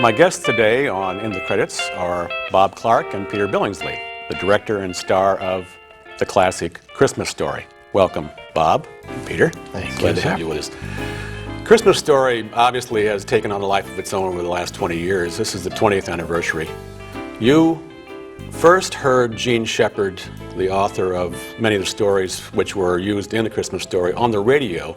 My guests today on In the Credits are Bob Clark and Peter Billingsley, the director and star of the classic Christmas Story. Welcome, Bob and Peter. Thanks. Glad to have you with us. Christmas Story obviously has taken on a life of its own over the last 20 years. This is the 20th anniversary. You first heard Gene Shepard, the author of many of the stories which were used in the Christmas Story, on the radio,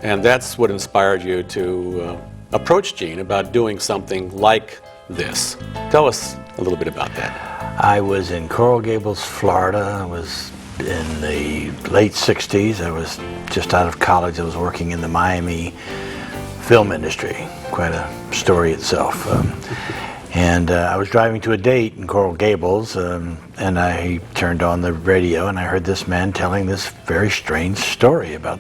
and that's what inspired you to approach Gene about doing something like this. Tell us a little bit about that. I was in Coral Gables, Florida. I was in the late 60s. I was just out of college. I was working in the Miami film industry. Quite a story itself. And I was driving to a date in Coral Gables, and I turned on the radio and I heard this man telling this very strange story about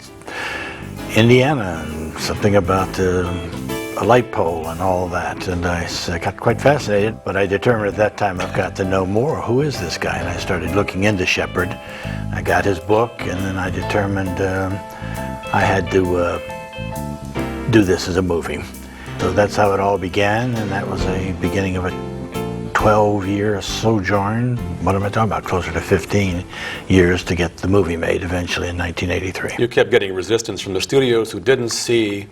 Indiana and something about a light pole and all that, and I got quite fascinated, but I determined at that time I've got to know more. Who is this guy? And I started looking into Shepard. I got his book, and then I determined I had to do this as a movie. So that's how it all began, and that was a beginning of a 12-year sojourn. What am I talking about? Closer to 15 years to get the movie made eventually in 1983. You kept getting resistance from the studios who didn't see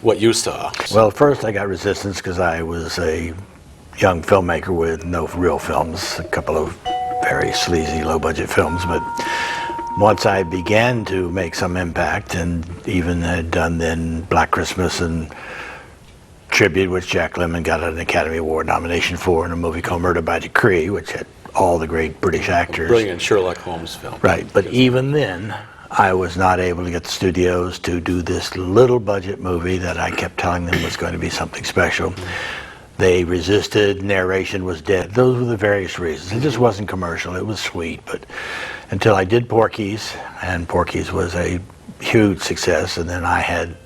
what you saw. Well, first I got resistance because I was a young filmmaker with no real films, a couple of very sleazy, low-budget films, but once I began to make some impact and even had done then Black Christmas and Tribute, which Jack Lemmon got an Academy Award nomination for, in a movie called Murder by Decree, which had all the great British actors. Brilliant Sherlock Holmes film. Right, but even then, I was not able to get the studios to do this little budget movie that I kept telling them was going to be something special. They resisted, narration was dead. Those were the various reasons. It just wasn't commercial, it was sweet, but until I did Porky's, and Porky's was a huge success, and then I had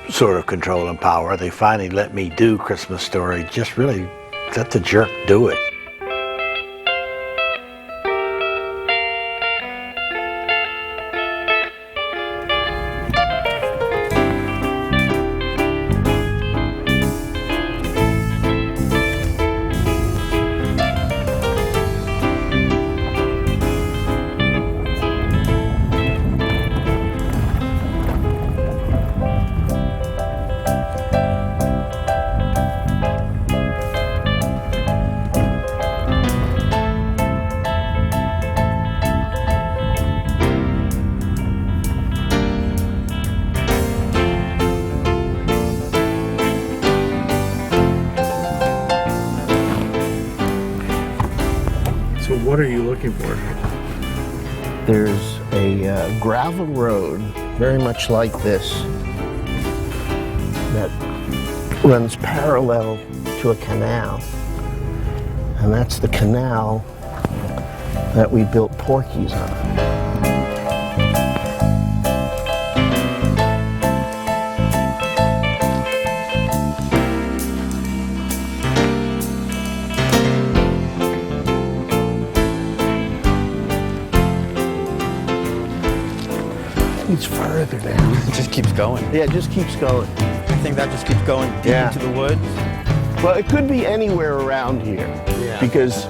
sort of control and power. They finally let me do Christmas Story, just really let the jerk do it. What are you looking for? There's a gravel road, very much like this, that runs parallel to a canal. And that's the canal that we built Porky's on. It's further now. It just keeps going. Yeah, it just keeps going. I think that just keeps going deep into the woods. Well, it could be anywhere around here. Yeah. Because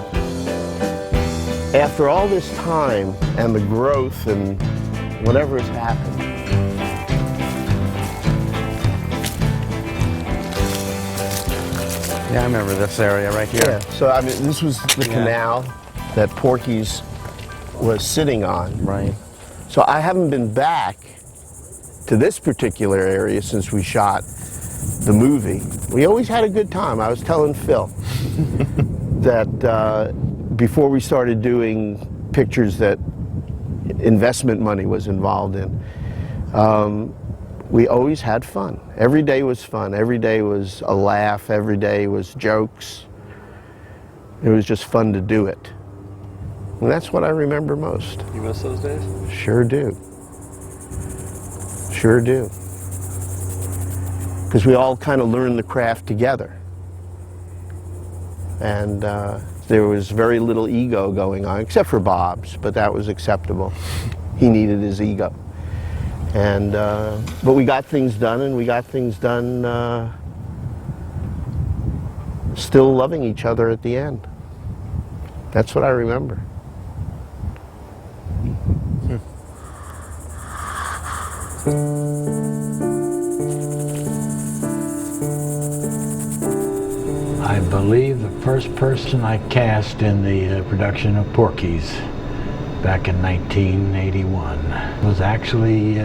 after all this time and the growth and whatever has happened, Yeah, I remember this area right here. yeah. So I mean, this was the canal that Porky's was sitting on. Right. So I haven't been back to this particular area since we shot the movie. We always had a good time. I was telling Phil that before we started doing pictures that investment money was involved in, we always had fun. Every day was fun. Every day was a laugh. Every day was jokes. It was just fun to do it. And that's what I remember most. You miss those days? Sure do. Sure do. Because we all kind of learned the craft together. And there was very little ego going on, except for Bob's, but that was acceptable. He needed his ego. And, but we got things done, and we got things done still loving each other at the end. That's what I remember. I believe the first person I cast in the production of Porky's back in 1981 was actually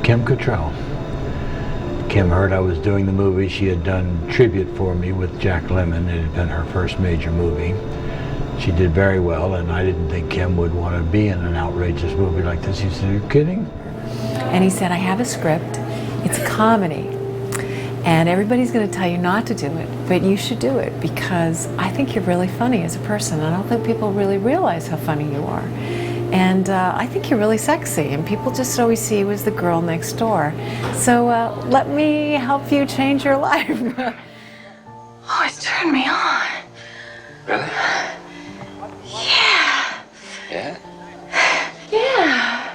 Kim Cattrall. Kim heard I was doing the movie. She had done tribute for me with Jack Lemmon. It had been her first major movie. She did very well, and I didn't think Kim would want to be in an outrageous movie like this. He said, "Are you kidding?" And he said, "I have a script. It's a comedy. And everybody's going to tell you not to do it, but you should do it because I think you're really funny as a person. I don't think people really realize how funny you are. And I think you're really sexy, and people just always see you as the girl next door. So let me help you change your life." Oh, it's turned me on. Really? Yeah. Yeah? Yeah.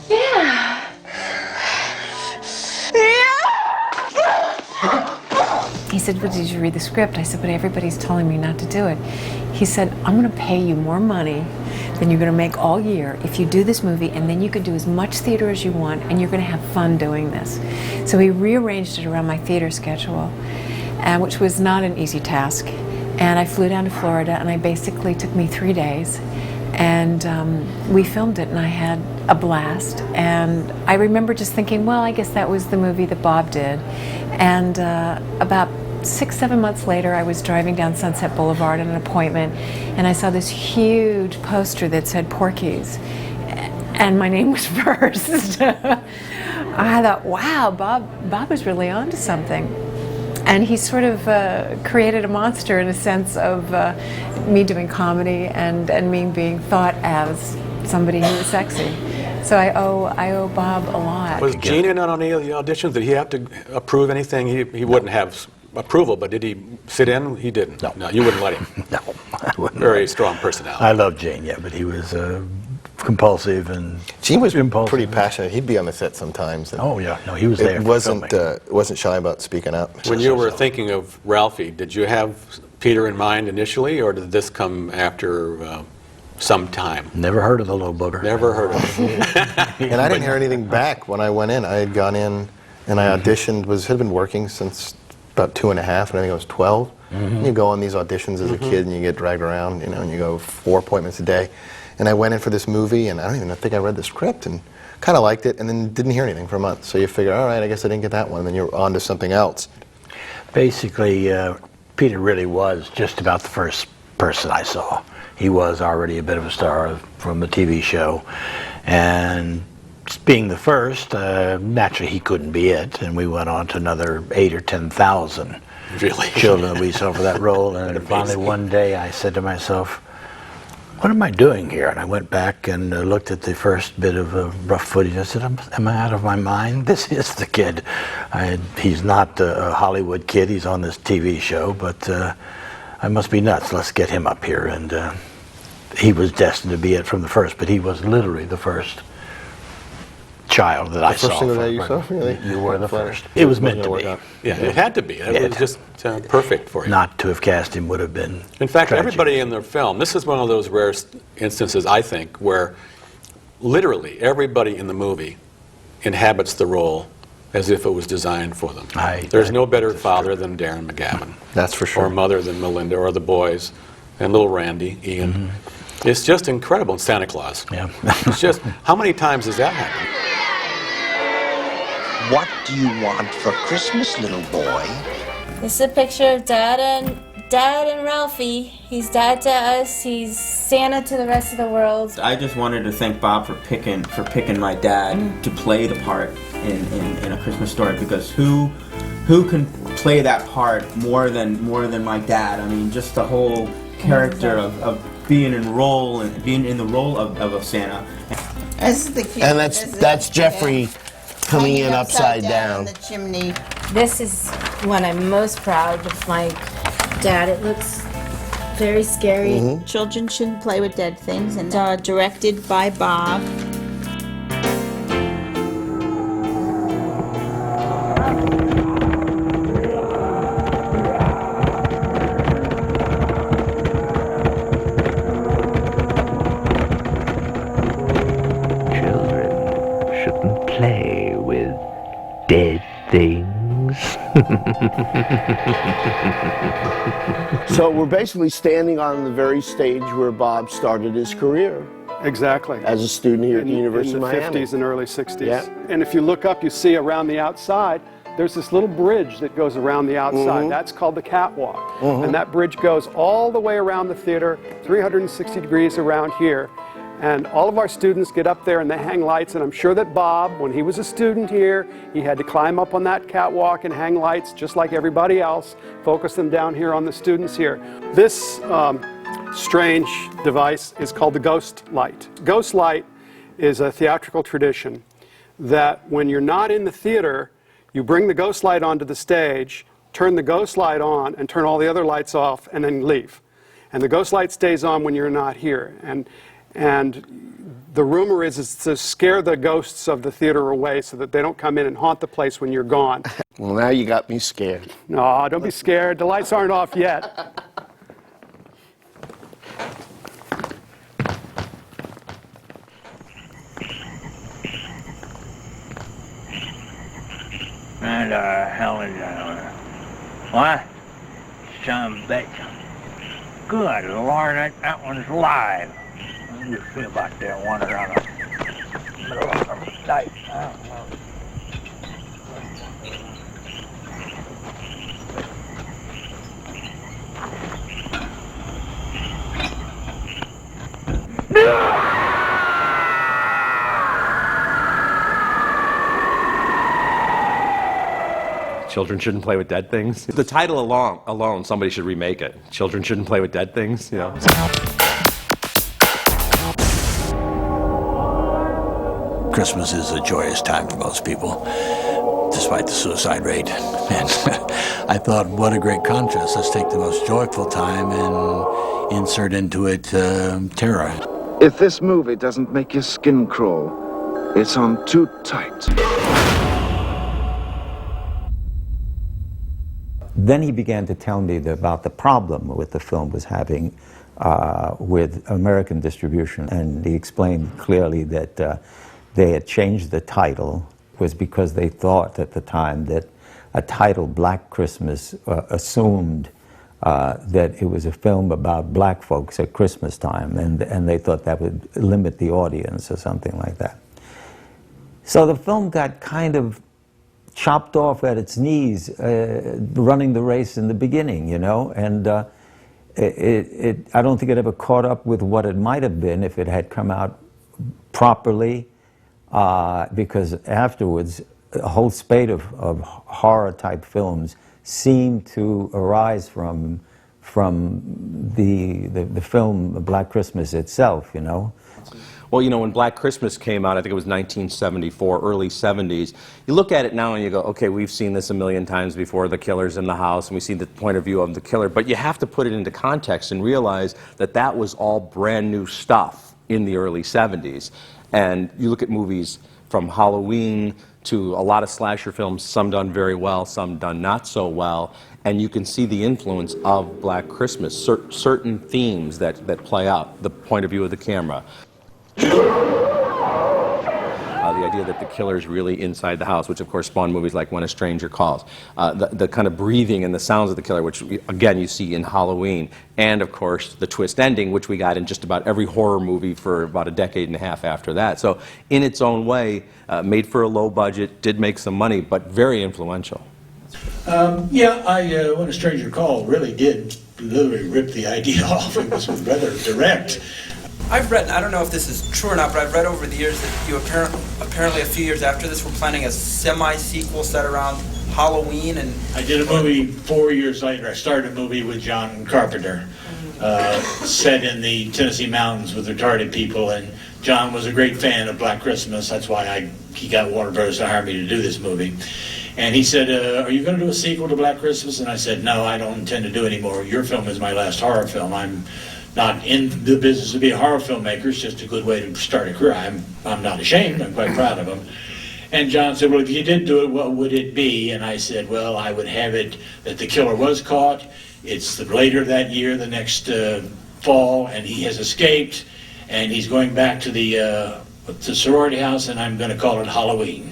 Yeah. He said, "Well, did you read the script?" I said, "But everybody's telling me not to do it." He said, "I'm going to pay you more money than you're going to make all year if you do this movie, and then you can do as much theater as you want, and you're going to have fun doing this." So he rearranged it around my theater schedule, which was not an easy task. And I flew down to Florida, and I basically took me 3 days. And we filmed it, and I had a blast. And I remember just thinking, well, I guess that was the movie that Bob did. And about 6-7 months later, I was driving down Sunset Boulevard on an appointment, and I saw this huge poster that said Porky's, and my name was first. I thought, wow, Bob was really onto something. And he sort of created a monster in a sense of me doing comedy and me being thought as somebody who was sexy. So I owe Bob a lot. Was Gene in on any of the auditions? Did he have to approve anything? He wouldn't have approval, but did he sit in? He didn't. No, you wouldn't let him. No, I wouldn't. Very strong personality. I love Gene, yeah, but he was compulsive and Gene was impulsive. pretty passionate. He'd be on the set sometimes. And Oh yeah, no, he was there. it for wasn't filming. wasn't shy about speaking up. When you were thinking of Ralphie, did you have Peter in mind initially, or did this come after some time? Never heard of the little booger. Never heard of him. And I didn't hear anything back when I went in. I had gone in and I auditioned, had been working since about 2.5, and I think I was 12. And you go on these auditions as a kid and you get dragged around, and you go 4 appointments a day. And I went in for this movie, and I don't even think I read the script, and kind of liked it, and then didn't hear anything for a month. So you figure, all right, I guess I didn't get that one, and then you're on to something else. Basically, Peter really was just about the first person I saw. He was already a bit of a star from the TV show, and being the first, naturally he couldn't be it, and we went on to another 8,000 or 10,000 Really? children that we saw for that role, and finally one day I said to myself, what am I doing here? And I went back and looked at the first bit of rough footage, and I said, am I out of my mind? This is the kid. He's not a Hollywood kid, he's on this TV show, but I must be nuts, let's get him up here. And he was destined to be it from the first, but he was literally the first child that I saw. First single that you saw? Really? You were the first. It was meant to be. Yeah, it had to be. It was just perfect for you. Not to have cast him would have been In fact, tragic. everybody in the film, this is one of those rare instances, I think, where literally everybody in the movie inhabits the role as if it was designed for them. There's no better father than Darren McGavin. That's for sure. Or mother than Melinda, or the boys, and little Randy, Ian. It's just incredible. And Santa Claus. Yeah. It's just, how many times does that happen? What do you want for Christmas, little boy? This is a picture of Dad and Ralphie. He's Dad to us. He's Santa to the rest of the world. I just wanted to thank Bob for picking my dad to play the part in A Christmas Story, because who can play that part more than my dad? I mean, just the whole character of being in the role of a Santa. This is the kid. And that's Jeffrey coming in upside down. The chimney. This is when I'm most proud of my dad. It looks very scary. Children shouldn't play with dead things, and directed by Bob. things. So we're basically standing on the very stage where Bob started his career. Exactly. As a student here at the University of Miami. In the 50s and early 60s. Yeah. And if you look up, you see around the outside, there's this little bridge that goes around the outside. That's called the catwalk. And that bridge goes all the way around the theater, 360 degrees around here. And all of our students get up there and they hang lights. And I'm sure that Bob, when he was a student here, he had to climb up on that catwalk and hang lights just like everybody else, focus them down here on the students here. This strange device is called the ghost light. Ghost light is a theatrical tradition that when you're not in the theater, you bring the ghost light onto the stage, turn the ghost light on, and turn all the other lights off, and then leave. And the ghost light stays on when you're not here. And the rumor is it's to scare the ghosts of the theater away so that they don't come in and haunt the place when you're gone. Well, now you got me scared. No, don't be scared. The lights aren't off yet. And hell is that? What? Some bitch. Good Lord, that one's live. How do you feel about that one around the middle of the night? I don't know. Children shouldn't play with dead things. The title alone, somebody should remake it. Children shouldn't play with dead things, you know. Christmas is a joyous time for most people, despite the suicide rate. And I thought, what a great contrast. Let's take the most joyful time and insert into it terror. If this movie doesn't make your skin crawl, it's on too tight. Then he began to tell me about the problem with the film was having with American distribution. And he explained clearly that they had changed the title was because they thought at the time that a title, Black Christmas, assumed that it was a film about black folks at Christmas time, and they thought that would limit the audience or something like that. So the film got kind of chopped off at its knees, running the race in the beginning, you know, and I don't think it ever caught up with what it might have been if it had come out properly, because afterwards a whole spate of horror-type films seemed to arise from the film Black Christmas itself, you know. Well, you know, when Black Christmas came out, I think it was 1974, early 70s, you look at it now and you go, okay, we've seen this a million times before, the killer's in the house, and we see the point of view of the killer, but you have to put it into context and realize that that was all brand new stuff in the early 70s. And you look at movies from Halloween to a lot of slasher films, some done very well, some done not so well, and you can see the influence of Black Christmas, certain themes that play out, the point of view of the camera. The idea that the killer's really inside the house, which of course spawned movies like When a Stranger Calls. The kind of breathing and the sounds of the killer, which again you see in Halloween. And of course the twist ending, which we got in just about every horror movie for about a decade and a half after that. So in its own way, made for a low budget, did make some money, but very influential. When a Stranger Called really did literally rip the idea off. It was rather direct. I've read, I don't know if this is true or not, but I've read over the years that you apparently a few years after this were planning a semi-sequel set around Halloween. And I did a movie 4 years later. I started a movie with John Carpenter, set in the Tennessee mountains with retarded people, and John was a great fan of Black Christmas. That's why he got Warner Bros. To hire me to do this movie. And he said, are you going to do a sequel to Black Christmas? And I said, no, I don't intend to do any more. Your film is my last horror film. I'm not in the business to be a horror filmmaker. It's just a good way to start a career. I'm not ashamed. I'm quite proud of him. And John said, well, if you did do it, what would it be? And I said, well, I would have it that the killer was caught. It's later that year, the next fall, and he has escaped, and he's going back to the sorority house, and I'm going to call it Halloween.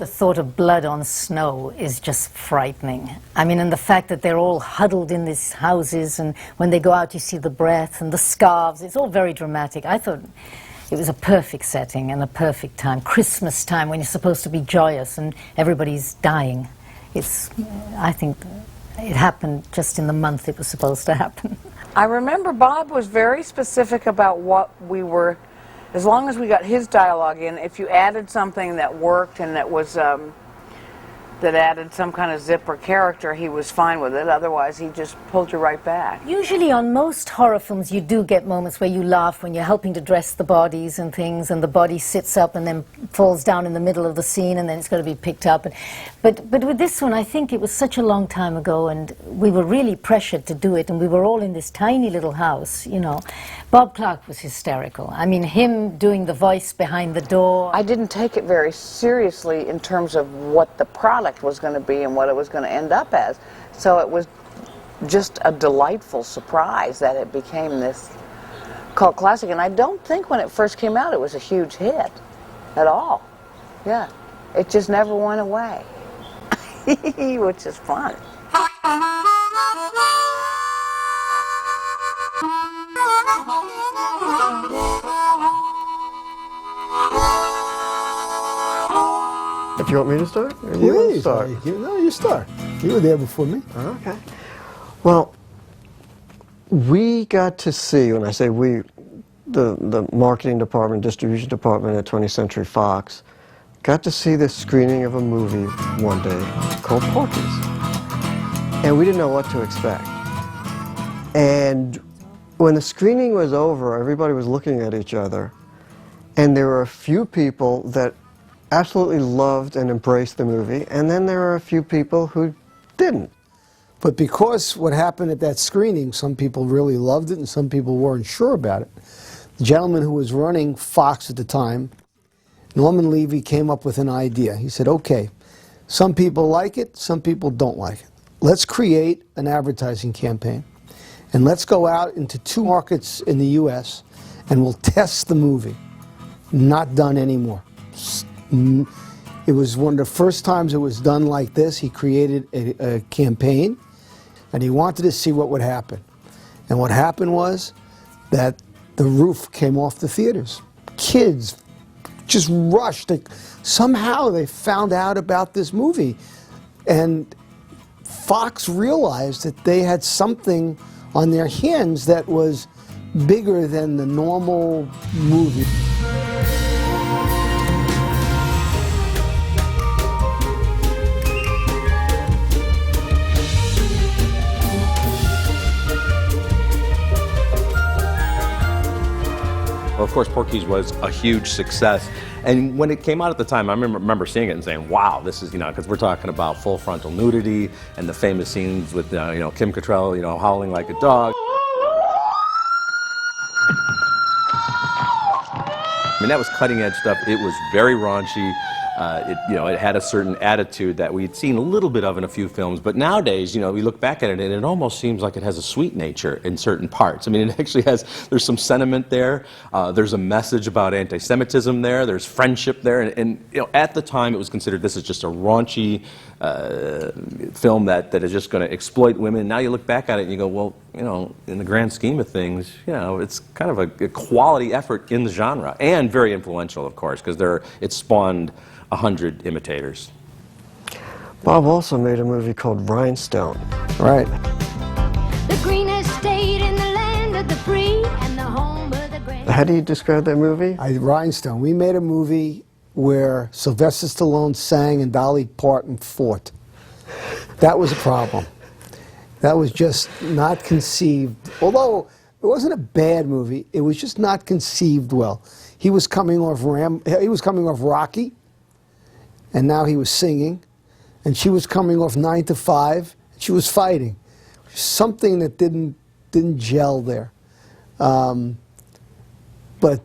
the thought of blood on snow is just frightening. I mean, and the fact that they're all huddled in these houses, and when they go out you see the breath and the scarves. It's all very dramatic. I thought it was a perfect setting and a perfect time. Christmas time, when you're supposed to be joyous and everybody's dying. I think it happened just in the month it was supposed to happen. I remember Bob was very specific about what we were, as long as we got his dialogue in, if you added something that worked and that was, that added some kind of zip or character, he was fine with it. Otherwise, he just pulled you right back. Usually on most horror films you do get moments where you laugh when you're helping to dress the bodies and things, and the body sits up and then falls down in the middle of the scene, and then it's got to be picked up. But with this one, I think it was such a long time ago, and we were really pressured to do it, and we were all in this tiny little house, you know. Bob Clark was hysterical. I mean, him doing the voice behind the door. I didn't take it very seriously in terms of what the product was going to be and what it was going to end up as. So it was just a delightful surprise that it became this cult classic. And I don't think when it first came out it was a huge hit at all. Yeah. It just never went away, which is fun. If you want me to start? Or you want to start? No, you start. You were there before me. Okay. Well, we got to see, when I say we, the marketing department, distribution department at 20th Century Fox, got to see this screening of a movie one day called Porky's. And we didn't know what to expect. And when the screening was over, everybody was looking at each other, and there were a few people that absolutely loved and embraced the movie, and then there were a few people who didn't. But because what happened at that screening, some people really loved it and some people weren't sure about it. The gentleman who was running Fox at the time, Norman Levy, came up with an idea. He said, okay, some people like it, some people don't like it. Let's create an advertising campaign, and let's go out into 2 markets in the U.S. and we'll test the movie. Not done anymore. It was one of the first times it was done like this. He created a campaign, and he wanted to see what would happen. And what happened was that the roof came off the theaters. Kids just rushed. Somehow they found out about this movie, and Fox realized that they had something on their hands that was bigger than the normal movie. Well, of course, Porky's was a huge success. And when it came out at the time, I remember seeing it and saying, wow, this is, because we're talking about full frontal nudity and the famous scenes with, Kim Cattrall, howling like a dog. I mean, that was cutting edge stuff. It was very raunchy. It had a certain attitude that we'd seen a little bit of in a few films, but nowadays, we look back at it and it almost seems like it has a sweet nature in certain parts. I mean, it actually there's some sentiment there, there's a message about anti-Semitism there, there's friendship there, and at the time it was considered this is just a raunchy film that is just going to exploit women. Now you look back at it and you go, well, in the grand scheme of things, it's kind of a quality effort in the genre, and very influential, of course, because it spawned 100 imitators. Bob also made a movie called Rhinestone. Right. The greenest state in the land of the free and the home of the great. How do you describe that movie? Rhinestone. We made a movie where Sylvester Stallone sang and Dolly Parton fought. That was a problem. That was just not conceived. Although it wasn't a bad movie, it was just not conceived well. He was coming off Rocky, and now he was singing, and she was coming off 9 to 5, and she was fighting. Something that didn't gel there. But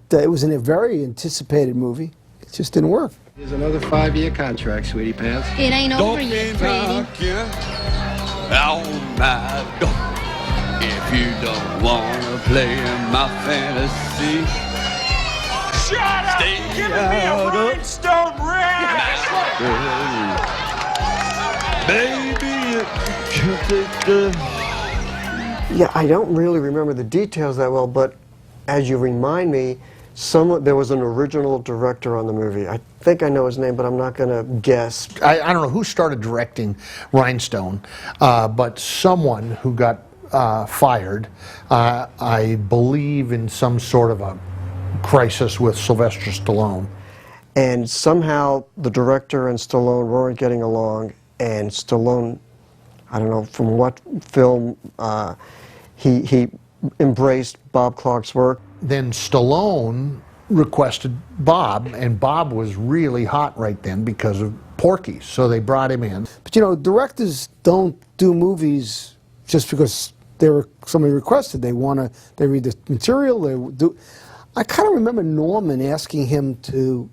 it was a very anticipated movie. It just didn't work. Here's another 5-year contract, sweetie pants. It ain't over yet, Brady. Oh my God, if you don't wanna play in my fantasy, shut up! Stay Giving me a rhinestone ring! Baby, you take the... Yeah, I don't really remember the details that well, but as you remind me, there was an original director on the movie. I think I know his name, but I'm not going to guess. I don't know who started directing Rhinestone, but someone who got fired, I believe in some sort of a crisis with Sylvester Stallone. And somehow the director and Stallone weren't getting along, and Stallone, I don't know from what film, he embraced Bob Clark's work. Then Stallone requested Bob, and Bob was really hot right then because of Porky, so they brought him in. But you know, directors don't do movies just because somebody requested. They read the material, they do. I kind of remember Norman asking him to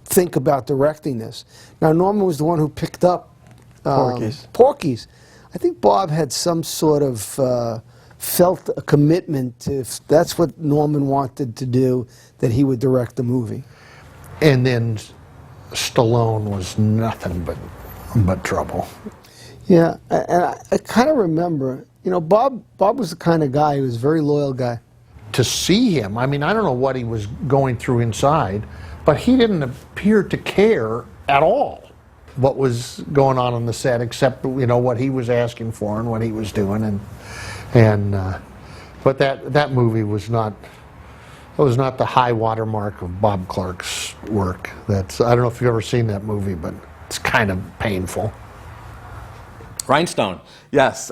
think about directing this. Now, Norman was the one who picked up Porky's. I think Bob had some sort of felt a commitment to, if that's what Norman wanted to do, that he would direct the movie. And then Stallone was nothing but trouble. Yeah, and I kind of remember, you know, Bob was the kind of guy who was a very loyal guy. To see him, I mean, I don't know what he was going through inside, but he didn't appear to care at all what was going on the set, except, you know, what he was asking for and what he was doing. But that movie was not the high watermark of Bob Clark's work. I don't know if you've ever seen that movie, but it's kind of painful. Rhinestone, yes,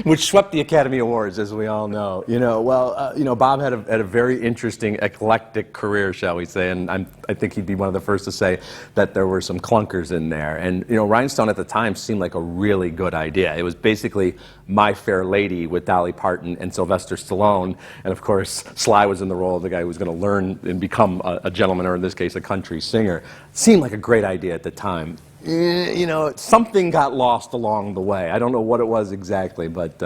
which swept the Academy Awards, as we all know. You know, well, you know, Bob had a very interesting, eclectic career, shall we say, and I think he'd be one of the first to say that there were some clunkers in there. And you know, Rhinestone at the time seemed like a really good idea. It was basically My Fair Lady with Dolly Parton and Sylvester Stallone, and of course, Sly was in the role of the guy who was going to learn and become a gentleman, or in this case, a country singer. It seemed like a great idea at the time. You know, something got lost along the way. I don't know what it was exactly, but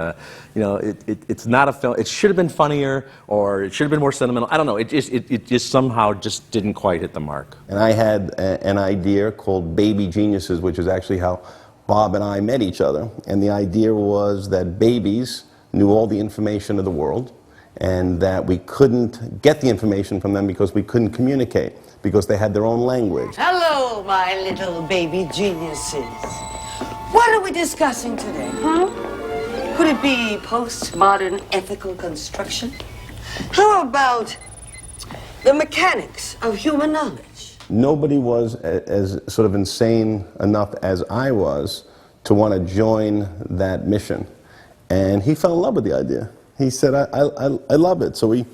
you know, it's not a film. It should have been funnier, or it should have been more sentimental. I don't know. It just somehow just didn't quite hit the mark. And I had an idea called Baby Geniuses, which is actually how Bob and I met each other. And the idea was that babies knew all the information of the world, and that we couldn't get the information from them because we couldn't communicate, because they had their own language. Hello, my little baby geniuses. What are we discussing today, huh? Could it be postmodern ethical construction? How about the mechanics of human knowledge? Nobody was as sort of insane enough as I was to want to join that mission. And he fell in love with the idea. He said, I love it. So we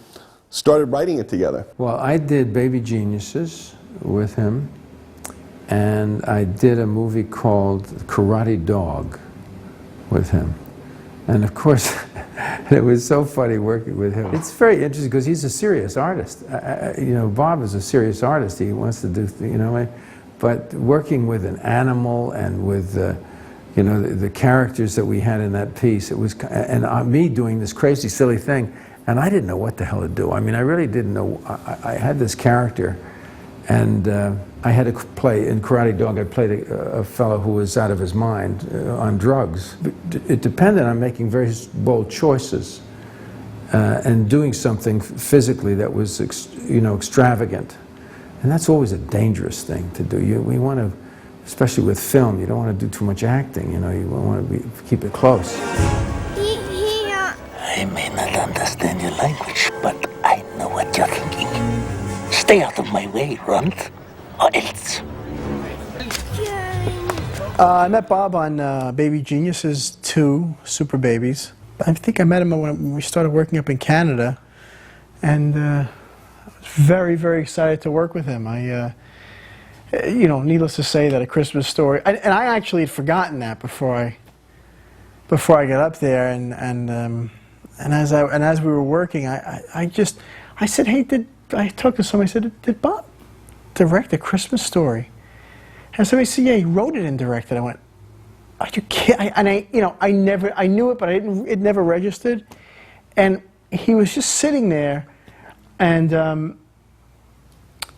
started writing it together. Well, I did Baby Geniuses with him, and I did a movie called Karate Dog with him. And of course, it was so funny working with him. It's very interesting because he's a serious artist. You know, Bob is a serious artist. He wants to do, you know, but working with an animal and with, you know, the characters that we had in that piece, it was, and me doing this crazy, silly thing, and I didn't know what the hell to do. I mean, I really didn't know. I had this character, and I had to play, in Karate Dog, I played a fellow who was out of his mind on drugs. It depended on making very bold choices and doing something physically that was, you know, extravagant. And that's always a dangerous thing to do. We want to, especially with film, you don't want to do too much acting, you know, you want to keep it close. I may not understand your language, but I know what you're thinking. Stay out of my way, Runt, or else. I met Bob on Baby Geniuses 2, Super Babies. I think I met him when we started working up in Canada, and I was very, very excited to work with him. You know, needless to say that A Christmas Story, and I actually had forgotten that before I got up there, and as we were working, I said, hey, I talked to somebody, I said, did Bob direct A Christmas Story? And somebody said, yeah, he wrote it and directed. I went, are you kidding? And you know, I knew it, but it never registered. And he was just sitting there, and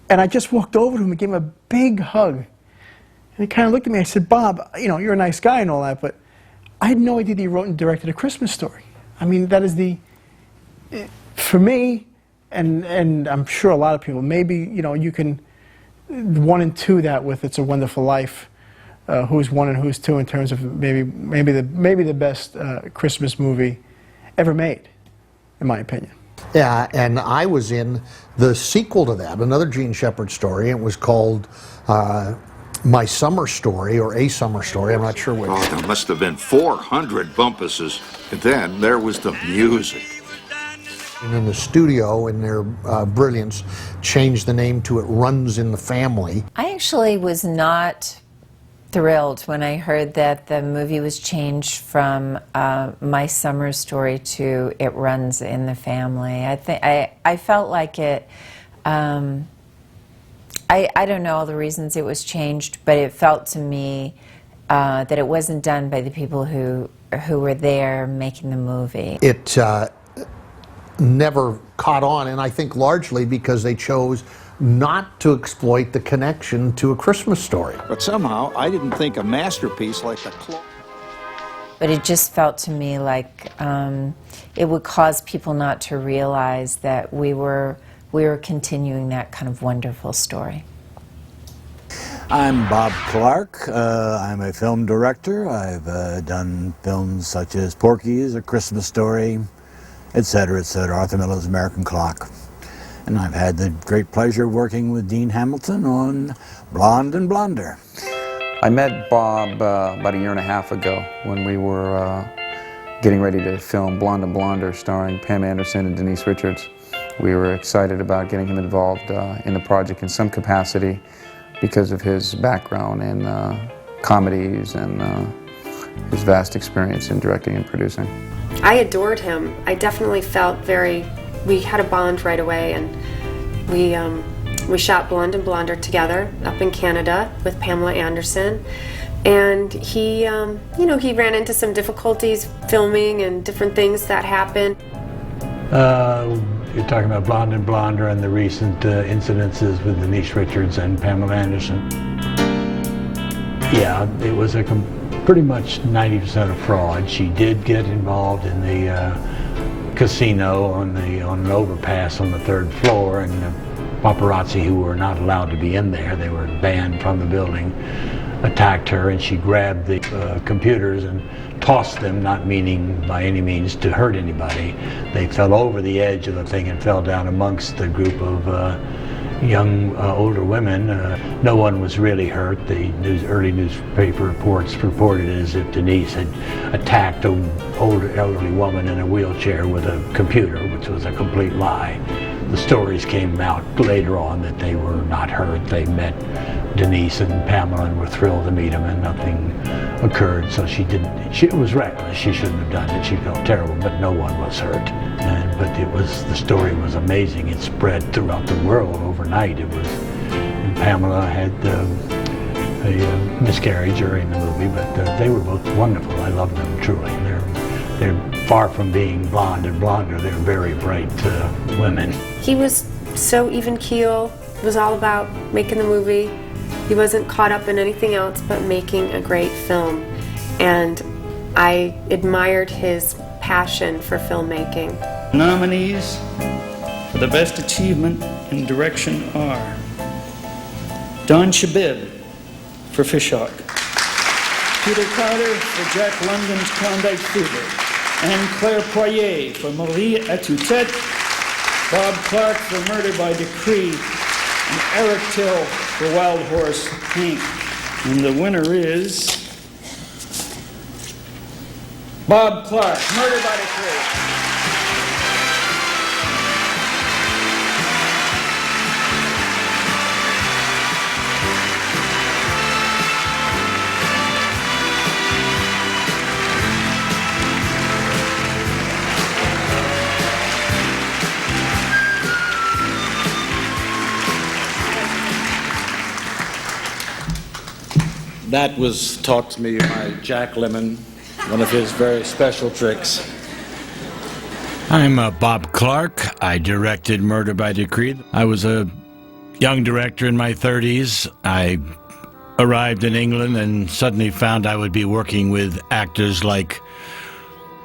I just walked over to him and gave him a big hug. And he kind of looked at me. I said, Bob, you know, you're a nice guy and all that, but I had no idea that you wrote and directed A Christmas Story. I mean, that is for me, and I'm sure a lot of people, maybe, you know, you can 1 and 2 that with It's a Wonderful Life. Who's 1 and who's 2 in terms of maybe the best Christmas movie ever made, in my opinion. Yeah, and I was in the sequel to that, another Gene Shepard story. It was called My Summer Story, or A Summer Story, I'm not sure which. Oh, there must have been 400 bumpuses. And then there was the music. And in the studio, in their brilliance, changed the name to It Runs in the Family. I actually was not thrilled when I heard that the movie was changed from My Summer Story to It Runs in the Family. I felt like it, I don't know all the reasons it was changed, but it felt to me that it wasn't done by the people who were there making the movie. It never caught on, and I think largely because they chose not to exploit the connection to A Christmas Story. But somehow, I didn't think a masterpiece like the But it just felt to me like it would cause people not to realize that we were continuing that kind of wonderful story. I'm Bob Clark. I'm a film director. I've done films such as Porky's, A Christmas Story, etc., etc., Arthur Miller's American Clock. And I've had the great pleasure of working with Dean Hamilton on Blonde and Blonder. I met Bob about 1.5 years ago when we were getting ready to film Blonde and Blonder starring Pam Anderson and Denise Richards. We were excited about getting him involved in the project in some capacity because of his background in comedies and his vast experience in directing and producing. I adored him. I definitely felt we had a bond right away, and we shot Blonde and Blonder together up in Canada with Pamela Anderson. And he, you know, he ran into some difficulties filming and different things that happened. You're talking about Blonde and Blonder and the recent incidences with Denise Richards and Pamela Anderson. Yeah, it was pretty much 90% a fraud. She did get involved in the casino on an overpass on the 3rd floor, and the paparazzi, who were not allowed to be in there, they were banned from the building, attacked her, and she grabbed the computers and tossed them, not meaning by any means to hurt anybody. They fell over the edge of the thing and fell down amongst the group of young older women. No one was really hurt. The early newspaper reports reported it as if Denise had attacked an older elderly woman in a wheelchair with a computer, which was a complete lie. The stories came out later on that they were not hurt. They met Denise and Pamela and were thrilled to meet them, and nothing occurred. So it was reckless. She shouldn't have done it. She felt terrible, but no one was hurt. But the story was amazing. It spread throughout the world overnight. And Pamela had a miscarriage during the movie, but they were both wonderful. I love them truly. They're far from being Blonde and Blonder. They're very bright women. He was so even keel. It was all about making the movie. He wasn't caught up in anything else but making a great film. And I admired his passion for filmmaking. Nominees for the best achievement in direction are Don Shabib for Fishhawk, Peter Carter for Jack London's Klondike Fever, Anne Claire Poirier for Marie Atoutet, Bob Clark for Murder by Decree, and Eric Till for Wild Horse Hank. And the winner is Bob Clark, Murder by Decree. That was taught to me by Jack Lemmon, one of his very special tricks. I'm Bob Clark. I directed Murder by Decree. I was a young director in my 30s. I arrived in England and suddenly found I would be working with actors like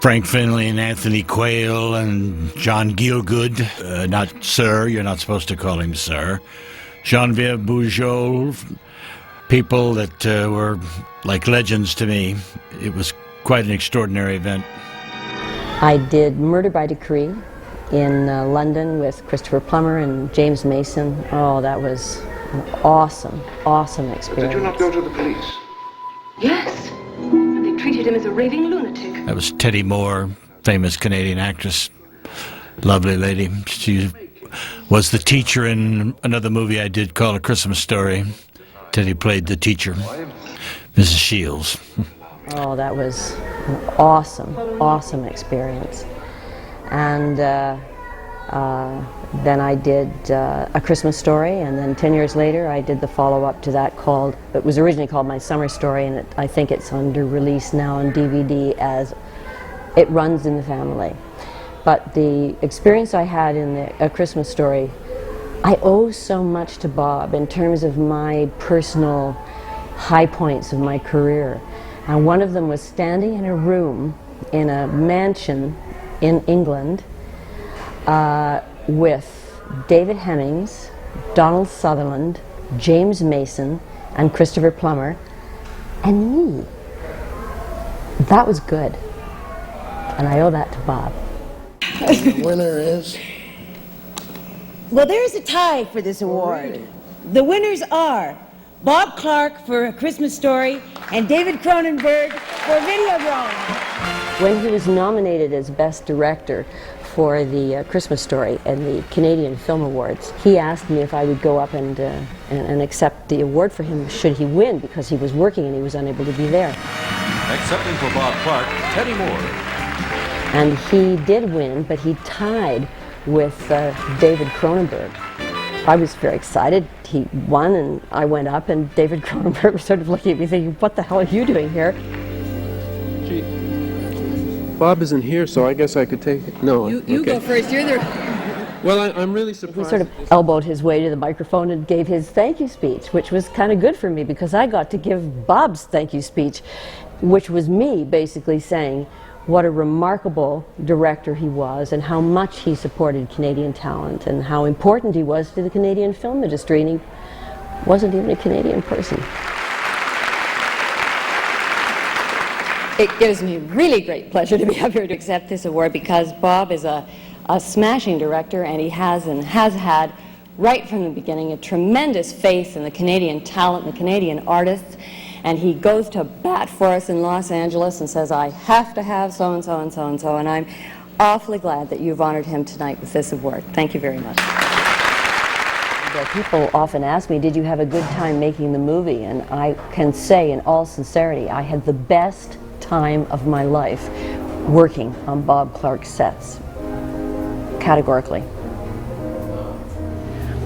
Frank Finlay and Anthony Quayle and John Gielgud. Not sir, you're not supposed to call him sir. Geneviève Bujold, people that were like legends to me. It was quite an extraordinary event. I did Murder by Decree in London with Christopher Plummer and James Mason. Oh, that was an awesome, awesome experience. Did you not go to the police? Yes. And they treated him as a raving lunatic. That was Teddy Moore, famous Canadian actress. Lovely lady. She was the teacher in another movie I did called A Christmas Story. Teddy played the teacher, Mrs. Shields. Oh, that was an awesome, awesome experience. And then I did A Christmas Story, and then 10 years later I did the follow-up to that called, it was originally called My Summer Story, and I think it's under release now on DVD as It Runs in the Family. But the experience I had in A Christmas Story, I owe so much to Bob in terms of my personal high points of my career. And one of them was standing in a room in a mansion in England with David Hemmings, Donald Sutherland, James Mason, and Christopher Plummer, and me. That was good. And I owe that to Bob. The winner is? Well, there's a tie for this award. The winners are Bob Clark for A Christmas Story and David Cronenberg for Videodrome. When he was nominated as Best Director for the Christmas Story and the Canadian Film Awards, he asked me if I would go up and accept the award for him should he win, because he was working and he was unable to be there. Accepting for Bob Clark, Teddy Moore. And he did win, but he tied with David Cronenberg. I was very excited. He won, and I went up, and David Cronenberg was sort of looking at me thinking, what the hell are you doing here? Gee, Bob isn't here, so I guess I could take it. No, You okay. go first. You're there. Well, I'm really He surprised. sort of elbowed his way to the microphone and gave his thank you speech, which was kind of good for me because I got to give Bob's thank you speech, which was me basically saying what a remarkable director he was and how much he supported Canadian talent and how important he was to the Canadian film industry, and he wasn't even a Canadian person. It gives me really great pleasure to be up here to accept this award because Bob is a smashing director, and he has had right from the beginning a tremendous faith in the Canadian talent and the Canadian artists, and he goes to bat for us in Los Angeles and says, I have to have so-and-so and so-and-so, and I'm awfully glad that you've honored him tonight with this award. Thank you very much. People often ask me, did you have a good time making the movie? And I can say in all sincerity, I had the best time of my life working on Bob Clark's sets, categorically.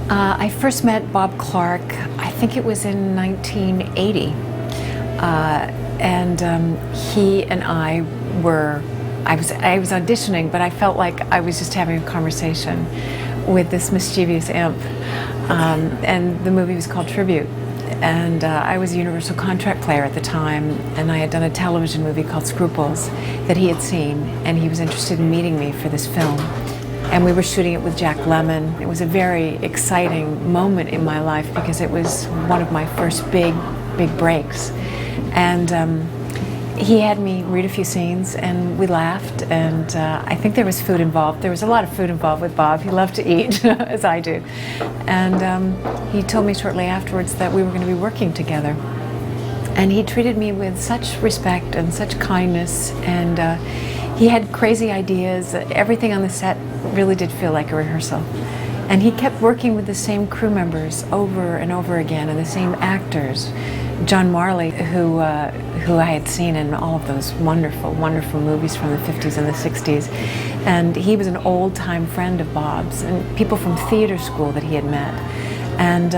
I first met Bob Clark, I think it was in 1980. He and I was auditioning, but I felt like I was just having a conversation with this mischievous imp. And the movie was called Tribute. And I was a Universal contract player at the time, and I had done a television movie called Scruples that he had seen, and he was interested in meeting me for this film. And we were shooting it with Jack Lemmon. It was a very exciting moment in my life because it was one of my first big breaks. And he had me read a few scenes, and we laughed, and I think there was food involved. There was a lot of food involved with Bob. He loved to eat, as I do. And he told me shortly afterwards that we were going to be working together. And he treated me with such respect and such kindness, and he had crazy ideas. Everything on the set really did feel like a rehearsal. And he kept working with the same crew members over and over again, and the same actors. John Marley, who I had seen in all of those wonderful, wonderful movies from the 50s and the 60s. And he was an old-time friend of Bob's, and people from theater school that he had met. And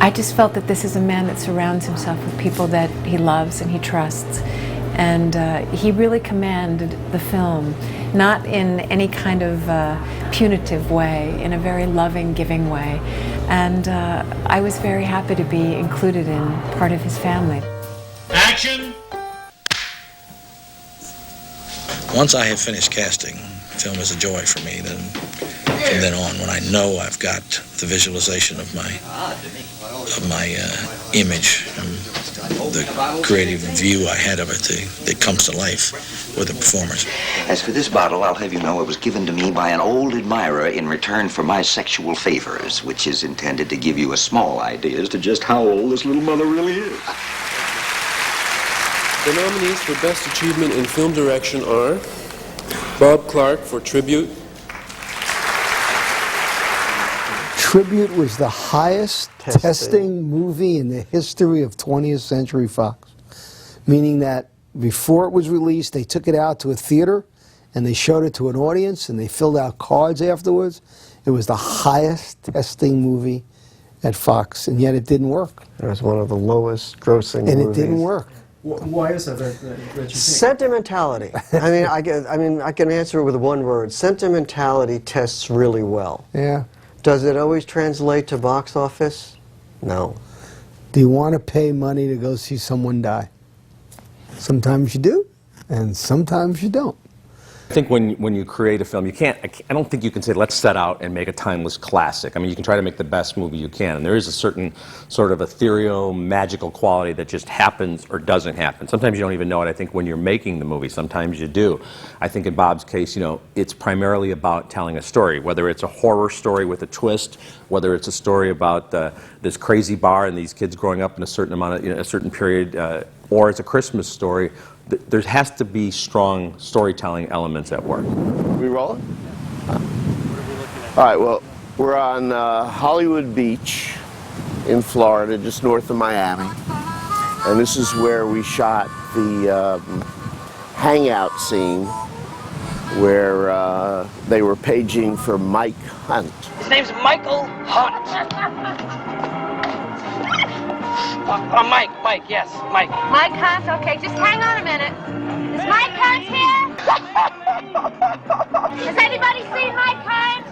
I just felt that this is a man that surrounds himself with people that he loves and he trusts. And he really commanded the film, not in any kind of punitive way, in a very loving, giving way. And I was very happy to be included in part of his family. Action! Once I have finished casting, film is a joy for me. Then from then on, when I know I've got the visualization of my image and the creative view I had of it, that comes to life with the performers. As for this bottle, I'll have you know it was given to me by an old admirer in return for my sexual favors, which is intended to give you a small idea as to just how old this little mother really is. The nominees for Best Achievement in Film Direction are Bob Clark for Tribute. Tribute was the highest testing movie in the history of 20th Century Fox, meaning that before it was released, they took it out to a theater and they showed it to an audience and they filled out cards afterwards. It was the highest testing movie at Fox, and yet it didn't work. It was one of the lowest grossing movies. And it didn't work. Why is that you think? Sentimentality. I can answer it with one word. Sentimentality tests really well. Yeah. Does it always translate to box office? No. Do you want to pay money to go see someone die? Sometimes you do, and sometimes you don't. I think when you create a film, I don't think you can say, let's set out and make a timeless classic. I mean, you can try to make the best movie you can, and there is a certain sort of ethereal, magical quality that just happens or doesn't happen. Sometimes you don't even know it, I think, when you're making the movie. Sometimes you do. I think in Bob's case, it's primarily about telling a story, whether it's a horror story with a twist, whether it's a story about this crazy bar and these kids growing up in a certain amount of, a certain period, or it's a Christmas story. There has to be strong storytelling elements at work. We rolling? All right, well, we're on Hollywood Beach in Florida, just north of Miami. And this is where we shot the hangout scene where they were paging for Mike Hunt. His name's Michael Hunt. Mike, yes, Mike. Mike Hunt, okay, just hang on a minute. Is Mike Hunt here? Has anybody seen Mike Hunt?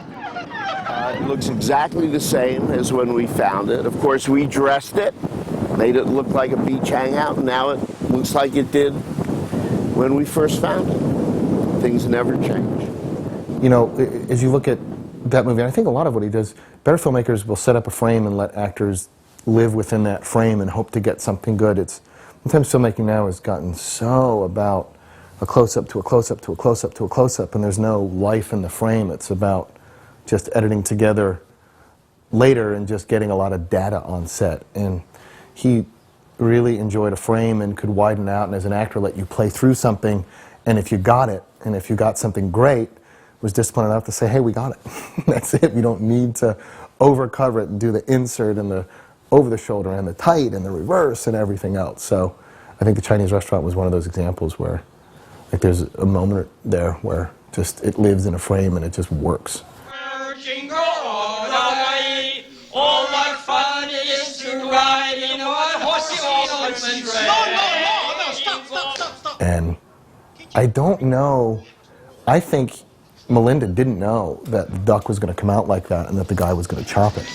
It looks exactly the same as when we found it. Of course, we dressed it, made it look like a beach hangout, and now it looks like it did when we first found it. Things never change. As you look at that movie, and I think a lot of what he does, better filmmakers will set up a frame and let actors live within that frame and hope to get something good. Sometimes filmmaking now has gotten so about a close-up to a close-up to a close-up to a close-up, and there's no life in the frame. It's about just editing together later and just getting a lot of data on set. And he really enjoyed a frame and could widen out, and as an actor let you play through something, and if you got it, and if you got something great, was disciplined enough to say, hey, we got it. That's it. We don't need to overcover it and do the insert and the over the shoulder and the tight and the reverse and everything else. So I think the Chinese Restaurant was one of those examples where there's a moment there where just it lives in a frame and it just works. Jingle all the way. Oh, what fun it is to ride in a horse-y open sleigh. No, stop. And I don't know, I think Melinda didn't know that the duck was going to come out like that and that the guy was going to chop it.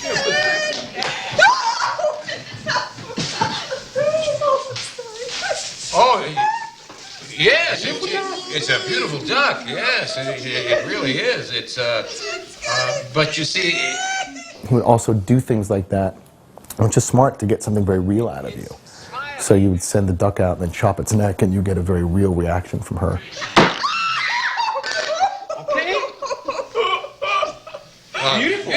Oh, yes, it's a beautiful duck, yes, it really is. But you see... He would also do things like that, which is smart to get something very real out of you. So you would send the duck out and then chop its neck and you get a very real reaction from her. Okay? Beautiful.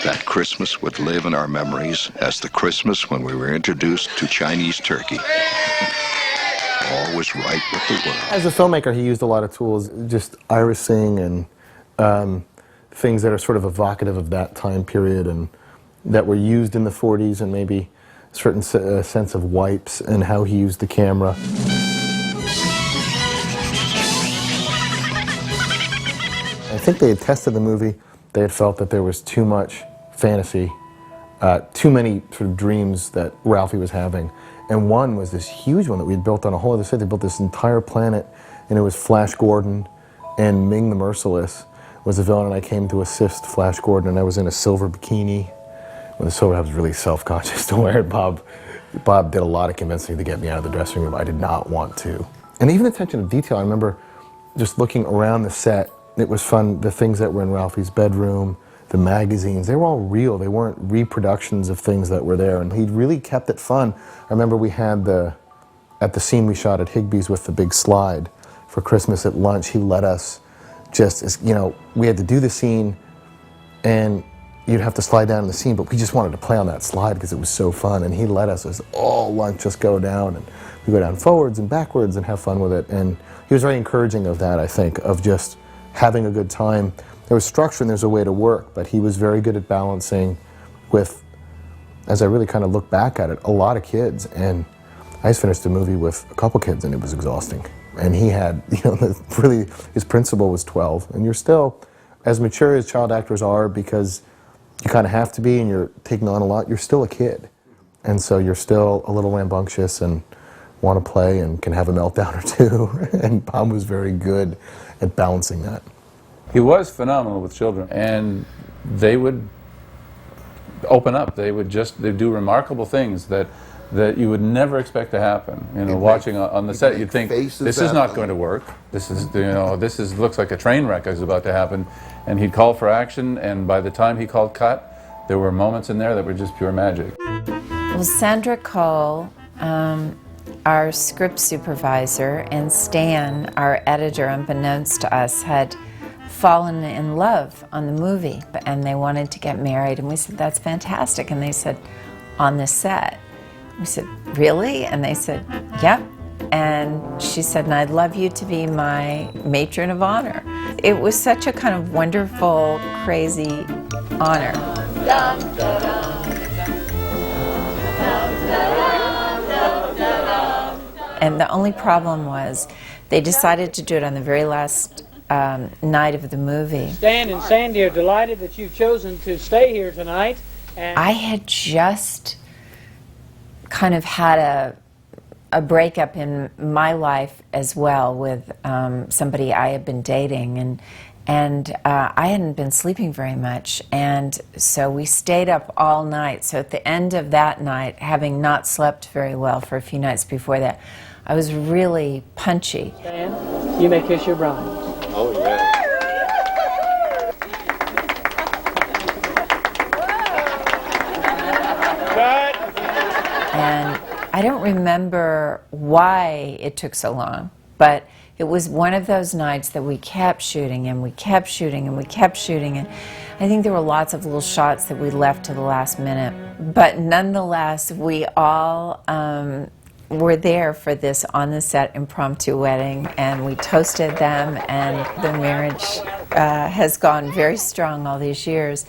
That Christmas would live in our memories as the Christmas when we were introduced to Chinese turkey. All was right with the world. As a filmmaker, he used a lot of tools, just irising and things that are sort of evocative of that time period and that were used in the 40s, and maybe a certain sense of wipes and how he used the camera. I think they had tested the movie. They had felt that there was too much fantasy, too many sort of dreams that Ralphie was having. And one was this huge one that we had built on a whole other set. They built this entire planet, and it was Flash Gordon and Ming the Merciless, was a villain, and I came to assist Flash Gordon, and I was in a silver bikini. When the silver, I was really self-conscious to wear it. Bob did a lot of convincing to get me out of the dressing room. I did not want to. And even attention to detail, I remember just looking around the set. It was fun, the things that were in Ralphie's bedroom, the magazines, they were all real. They weren't reproductions of things that were there, and he really kept it fun. I remember we had at the scene we shot at Higbee's with the big slide for Christmas at lunch, he let us just, you know, we had to do the scene and you'd have to slide down in the scene, but we just wanted to play on that slide because it was so fun, and he let us all lunch just go down, and we go down forwards and backwards and have fun with it. And he was very encouraging of that, I think, of just having a good time. There was structure and there's a way to work, but he was very good at balancing with, as I really kind of look back at it, a lot of kids. And I just finished a movie with a couple kids and it was exhausting. And he had, you know, really, his principal was 12, and you're still, as mature as child actors are, because you kind of have to be and you're taking on a lot, you're still a kid. And so you're still a little rambunctious and want to play and can have a meltdown or two. And Bob was very good at balancing that. He was phenomenal with children, and they would open up. They'd do remarkable things that you would never expect to happen. You know, watching on the set, you'd think, this is not going to work. This is, you know, looks like a train wreck is about to happen. And he'd call for action, and by the time he called cut, there were moments in there that were just pure magic. Well, Sandra Cole, our script supervisor, and Stan, our editor, unbeknownst to us, had fallen in love on the movie, and they wanted to get married, and we said, that's fantastic. And they said, on the set. We said, really? And they said, yep. And she said, and I'd love you to be my matron of honor. It was such a kind of wonderful, crazy honor. And the only problem was they decided to do it on the very last night of the movie. Stan and Sandy are delighted that you've chosen to stay here tonight. And I had just kind of had a breakup in my life as well with somebody I had been dating, and I hadn't been sleeping very much, and so we stayed up all night. So at the end of that night, having not slept very well for a few nights before that, I was really punchy. Stan, you may kiss your bride. Oh, yeah. And I don't remember why it took so long, but it was one of those nights that we kept shooting and we kept shooting and we kept shooting, and I think there were lots of little shots that we left to the last minute, but nonetheless we all were there for this on the set impromptu wedding, and we toasted them, and the marriage has gone very strong all these years.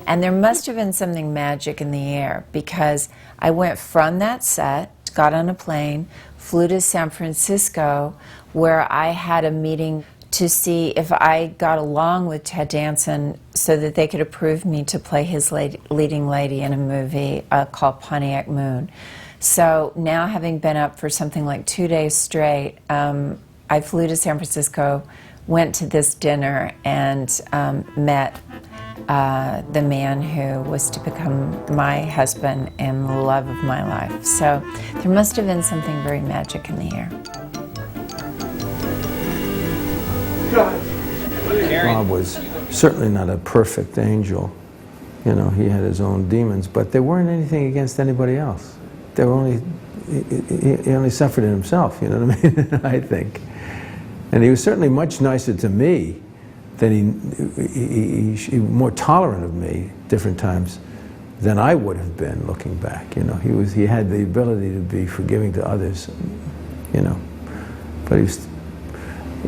And there must have been something magic in the air, because I went from that set, got on a plane, flew to San Francisco, where I had a meeting to see if I got along with Ted Danson so that they could approve me to play his leading lady in a movie called Pontiac Moon. So now, having been up for something like 2 days straight, I flew to San Francisco, went to this dinner, and met the man who was to become my husband and the love of my life. So there must have been something very magic in the air. Bob was certainly not a perfect angel. You know, he had his own demons, but they weren't anything against anybody else. They were only, he only suffered in himself, you know what I mean, I think. And he was certainly much nicer to me than he more tolerant of me different times than I would have been looking back, you know. He had the ability to be forgiving to others, you know, but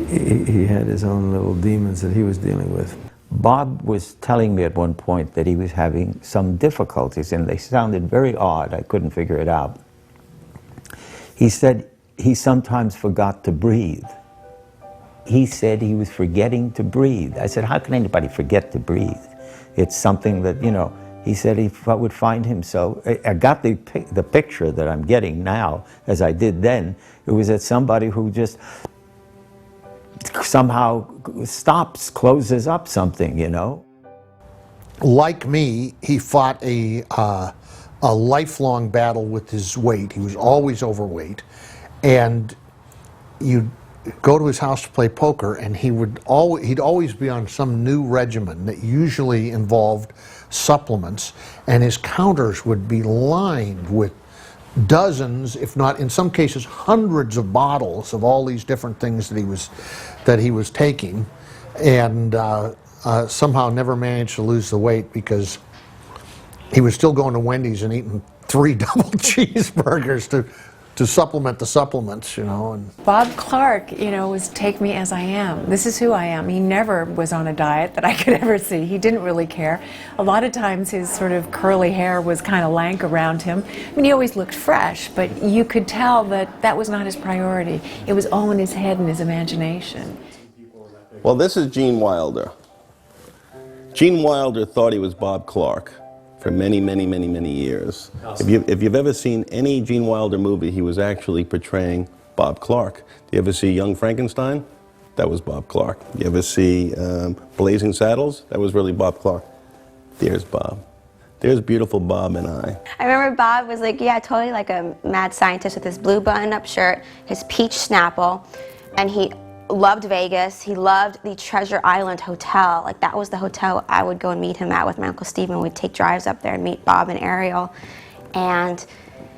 he had his own little demons that he was dealing with. Bob was telling me at one point that he was having some difficulties, and they sounded very odd. I couldn't figure it out. He said he sometimes forgot to breathe. He said he was forgetting to breathe. I said, how can anybody forget to breathe? It's something that, you know, he said he would find him so. I got the picture that I'm getting now, as I did then. It was that somebody who just somehow stops, closes up something, you know. Like me, he fought a lifelong battle with his weight. He was always overweight, and you'd go to his house to play poker, and he'd always be on some new regimen that usually involved supplements, and his counters would be lined with dozens, if not in some cases hundreds of bottles of all these different things that he was taking, and somehow never managed to lose the weight because he was still going to Wendy's and eating 3 double cheeseburgers to supplement the supplements, you know. And Bob Clark, you know, was take me as I am. This is who I am. He never was on a diet that I could ever see. He didn't really care. A lot of times his sort of curly hair was kind of lank around him. I mean, he always looked fresh, but you could tell that that was not his priority. It was all in his head and his imagination. Well, this is Gene Wilder. Gene Wilder thought he was Bob Clark for many, many, many, many years. If you've ever seen any Gene Wilder movie, he was actually portraying Bob Clark. Do you ever see Young Frankenstein? That was Bob Clark. You ever see Blazing Saddles? That was really Bob Clark. There's Bob. There's beautiful Bob and I. I remember Bob was like, yeah, totally like a mad scientist with his blue button-up shirt, his peach Snapple, and he loved Vegas. He loved the Treasure Island Hotel. Like, that was the hotel I would go and meet him at with my Uncle Stephen. We'd take drives up there and meet Bob and Ariel. And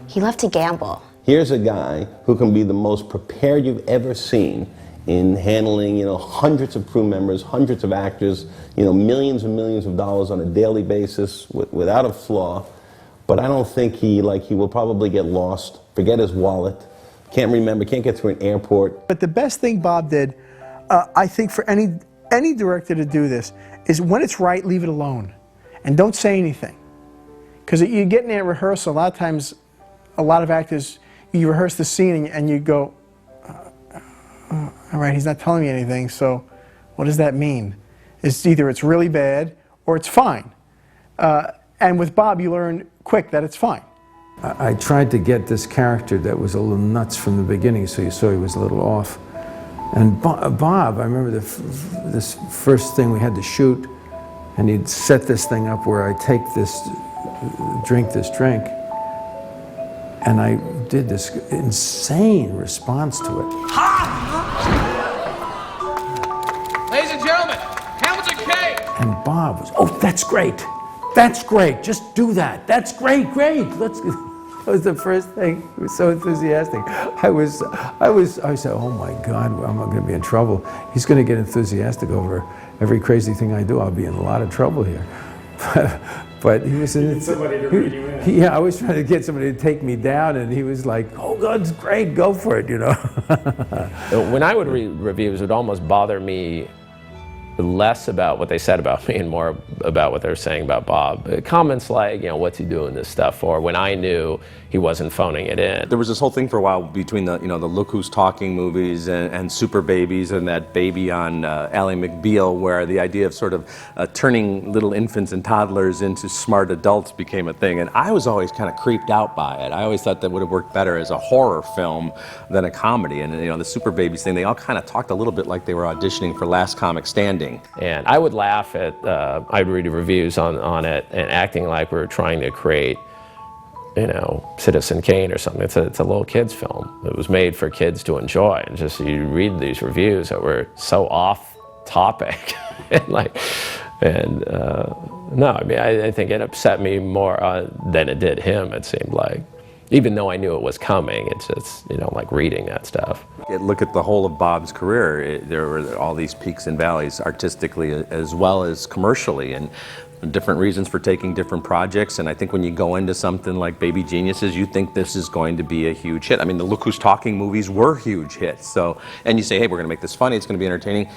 he loved to gamble. Here's a guy who can be the most prepared you've ever seen in handling, you know, hundreds of crew members, hundreds of actors, you know, millions and millions of dollars on a daily basis without a flaw. But I don't think he will probably get lost, forget his wallet, can't remember, can't get through an airport. But the best thing Bob did, I think for any director to do this, is when it's right, leave it alone. And don't say anything. Because you get in that rehearsal, a lot of times, a lot of actors, you rehearse the scene and you go, all right, he's not telling me anything, so what does that mean? It's either it's really bad or it's fine. And with Bob, you learn quick that it's fine. I tried to get this character that was a little nuts from the beginning, so you saw he was a little off. And Bob, I remember this first thing we had to shoot, and he'd set this thing up where I take this drink, and I did this insane response to it. Ladies and gentlemen, Hamilton Cave! And Bob was, oh, that's great. That's great. Just do that. That's great. Let's. That was the first thing. He was so enthusiastic. I said, oh my God, I'm going to be in trouble. He's going to get enthusiastic over every crazy thing I do. I'll be in a lot of trouble here. But he was in somebody to read you in. Yeah, I was trying to get somebody to take me down, and he was like, oh, that's great, go for it, you know. When I would read reviews, it would almost bother me less about what they said about me and more about what they were saying about Bob. Comments like, you know, what's he doing this stuff for, when I knew he wasn't phoning it in. There was this whole thing for a while between the, you know, the Look Who's Talking movies and Super Babies and that baby on Ally McBeal, where the idea of sort of turning little infants and toddlers into smart adults became a thing. And I was always kind of creeped out by it. I always thought that would have worked better as a horror film than a comedy. And, you know, the Super Babies thing, they all kind of talked a little bit like they were auditioning for Last Comic Standing. And I would laugh at, I'd read reviews on it and acting like we were trying to create, you know, Citizen Kane or something. It's a little kid's film. It was made for kids to enjoy. And just you read these reviews that were so off topic. No, I mean, I think it upset me more than it did him, it seemed like. Even though I knew it was coming, it's just, you know, like reading that stuff. Look at the whole of Bob's career. There were all these peaks and valleys, artistically as well as commercially, and different reasons for taking different projects. And I think when you go into something like Baby Geniuses, you think this is going to be a huge hit. I mean, the Look Who's Talking movies were huge hits. So, and you say, hey, we're going to make this funny, it's going to be entertaining.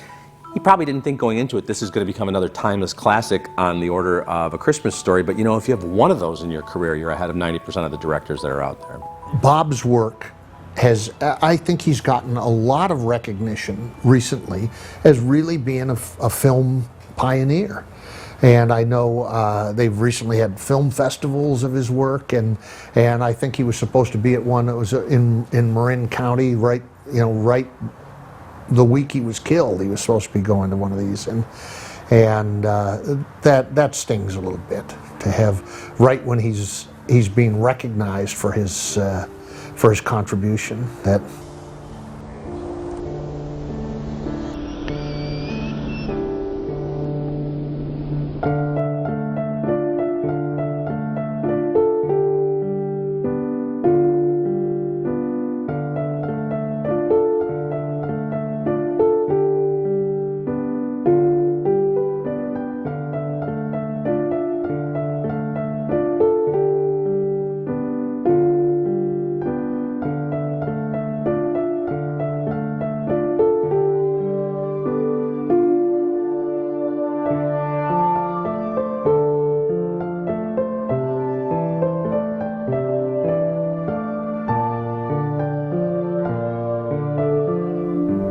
He probably didn't think going into it, this is going to become another timeless classic on the order of A Christmas Story. But you know, if you have one of those in your career, you're ahead of 90% of the directors that are out there. Bob's work has, I think he's gotten a lot of recognition recently as really being a film pioneer. And I know they've recently had film festivals of his work, and I think he was supposed to be at one that was in Marin County, right the week he was killed, he was supposed to be going to one of these, and that stings a little bit to have right when he's being recognized for his contribution. That.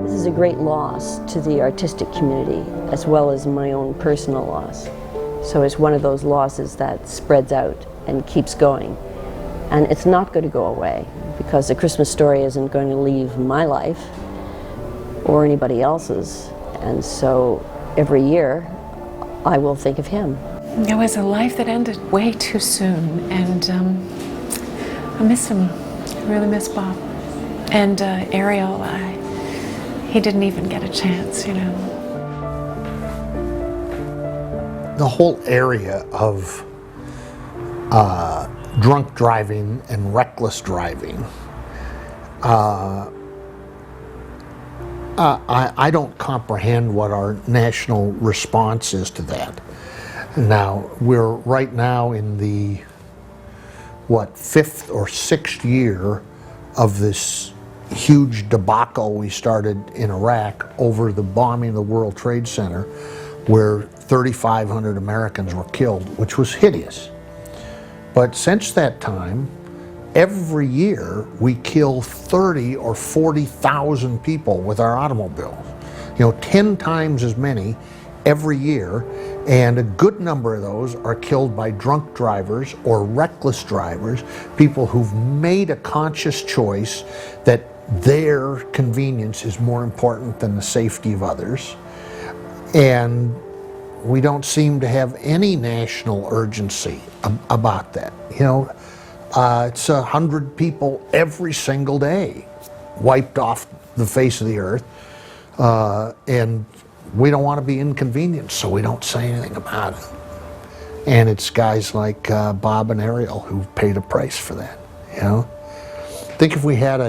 This is a great loss to the artistic community as well as my own personal loss. So it's one of those losses that spreads out and keeps going. And it's not going to go away because A Christmas Story isn't going to leave my life or anybody else's. And so every year I will think of him. It was a life that ended way too soon, and I miss him. I really miss Bob. And Ariel, he didn't even get a chance, you know. The whole area of drunk driving and reckless driving, I don't comprehend what our national response is to that. Now, we're right now in the, what, 5th or 6th year of this huge debacle we started in Iraq over the bombing of the World Trade Center, where 3,500 Americans were killed, which was hideous. But since that time, every year we kill 30 or 40,000 people with our automobiles. You know, 10 times as many every year, and a good number of those are killed by drunk drivers or reckless drivers, people who've made a conscious choice that their convenience is more important than the safety of others. And we don't seem to have any national urgency about that. You know, it's 100 people every single day wiped off the face of the earth, and we don't want to be inconvenienced, so we don't say anything about it. And it's guys like Bob and Ariel who paid a price for that, you know? Think if we had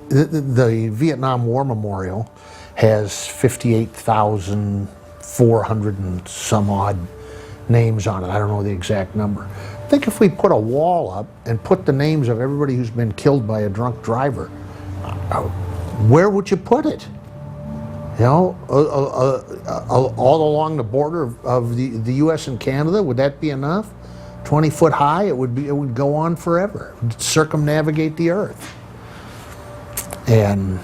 the Vietnam War Memorial has 58,400 and some odd names on it. I don't know the exact number. Think if we put a wall up and put the names of everybody who's been killed by a drunk driver, where would you put it? You know, all along the border of the U.S. and Canada, would that be enough? 20 foot high, it would go on forever. It would circumnavigate the earth. And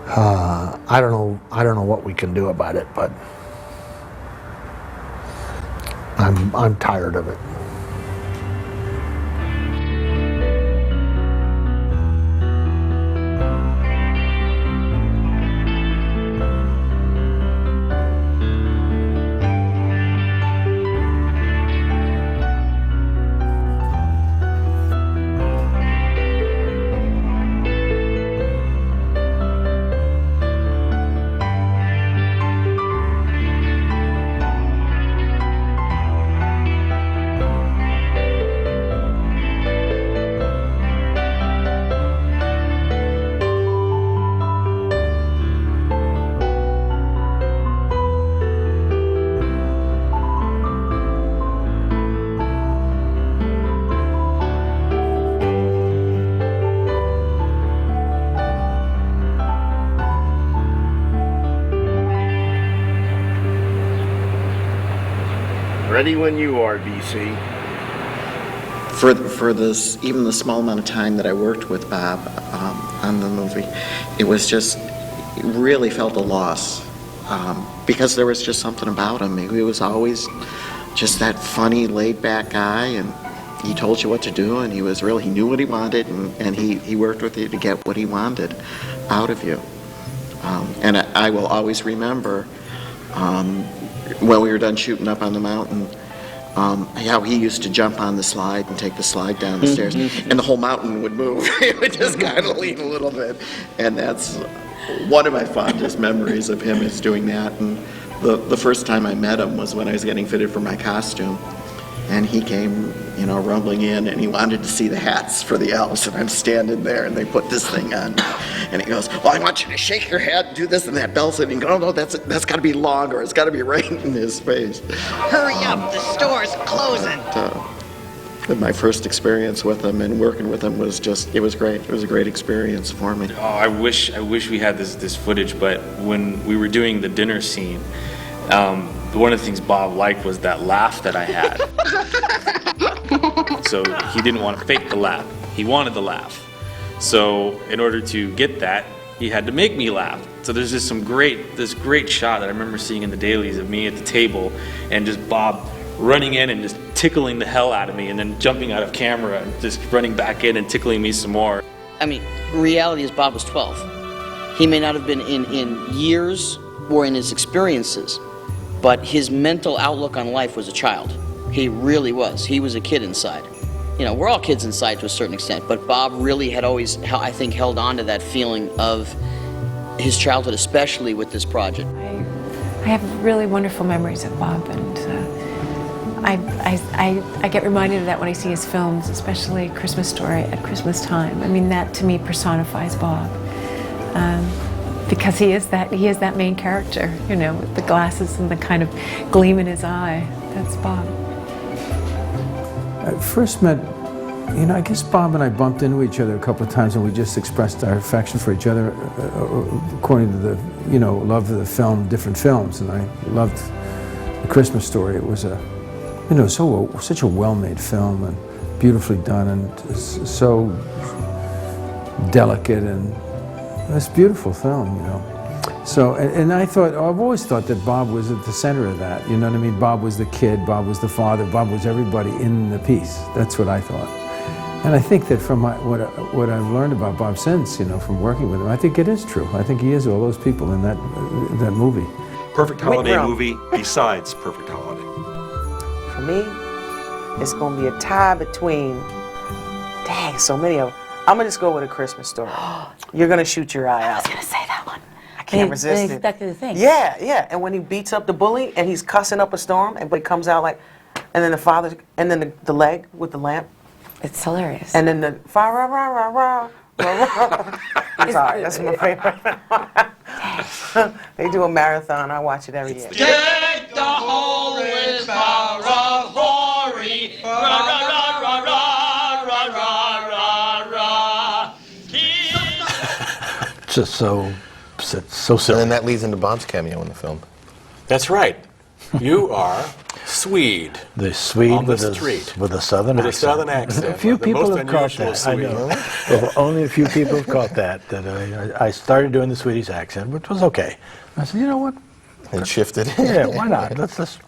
I don't know what we can do about it, but I'm tired of it. Ready when you are, BC. For this, even the small amount of time that I worked with Bob on the movie, it was just, it really felt a loss because there was just something about him. He was always just that funny, laid-back guy, and he told you what to do, and he knew what he wanted, and he worked with you to get what he wanted out of you. And I will always remember when we were done shooting up on the mountain, how he used to jump on the slide and take the slide down the stairs, and the whole mountain would move. It would just kind of lean a little bit, and that's one of my fondest memories of him is doing that. And the first time I met him was when I was getting fitted for my costume. And he came, rumbling in, and he wanted to see the hats for the elves. And I'm standing there, and they put this thing on. And he goes, well, I want you to shake your head and do this and that. Bell's and he goes, oh, no, that's got to be longer. It's got to be right in his face. Hurry up, the store's closing. And my first experience with him and working with him was it was great. It was a great experience for me. Oh, I wish we had this footage, but when we were doing the dinner scene, one of the things Bob liked was that laugh that I had. So he didn't want to fake the laugh. He wanted the laugh. So in order to get that, he had to make me laugh. So there's just this great shot that I remember seeing in the dailies of me at the table and just Bob running in and just tickling the hell out of me and then jumping out of camera and just running back in and tickling me some more. I mean, reality is Bob was 12. He may not have been in years or in his experiences, but his mental outlook on life was a child. He really was. He was a kid inside. We're all kids inside to a certain extent, but Bob really had always, I think, held on to that feeling of his childhood, especially with this project. I have really wonderful memories of Bob, and I get reminded of that when I see his films, especially Christmas Story at Christmas time. I mean, that to me personifies Bob. Because he is that main character, with the glasses and the kind of gleam in his eye. That's Bob. I first met, I guess Bob and I bumped into each other a couple of times, and we just expressed our affection for each other according to the, love of the film, different films. And I loved The Christmas Story. It was such a well-made film and beautifully done and so delicate and it's a beautiful film, So, and I've always thought that Bob was at the center of that, you know what I mean? Bob was the kid, Bob was the father, Bob was everybody in the piece. That's what I thought. And I think that from what I've learned about Bob since, from working with him, I think it is true. I think he is all those people in that movie. Perfect holiday movie besides Perfect Holiday. For me, it's going to be a tie between, dang, so many of them. I'm going to just go with A Christmas Story. You're going to shoot your eye out. I was going to say that one. I can't resist it. Unexpected thing. Yeah. And when he beats up the bully and he's cussing up a storm, but he comes out and then the father, and then the leg with the lamp. It's hilarious. And then the rah rah rah rah rah. I'm sorry, that's my favorite. They do a marathon. I watch it every year. Take the whole with power of glory. Ra ra ra ra ra ra ra ra ra. Just so silly. And then that leads into Bob's cameo in the film. That's right. You are Swede. The Swede on the with street. With a southern with accent. A southern accent. A few the people most have caught unusual that. Swede. I know. Well, only a few people have caught that I started doing the Swedish accent, which was okay. I said, you know what? And shifted. Yeah, why not? Let's.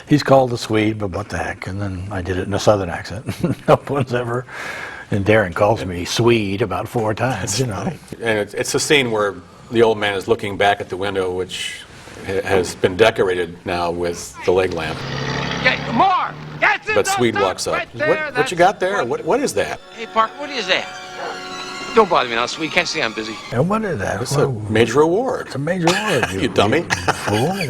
He's called the Swede, but what the heck? And then I did it in a southern accent. No one's ever. And Darren calls me Swede about 4 times. And it's a scene where the old man is looking back at the window, which has been decorated now with the leg lamp. Get more! That's it! But Swede walks up. Right What you got there? What is that? Hey, Parker, what is that? Don't bother me now, Swede. Can't see I'm busy. And what is that? It's a major award. It's a major award. You dummy. Fool.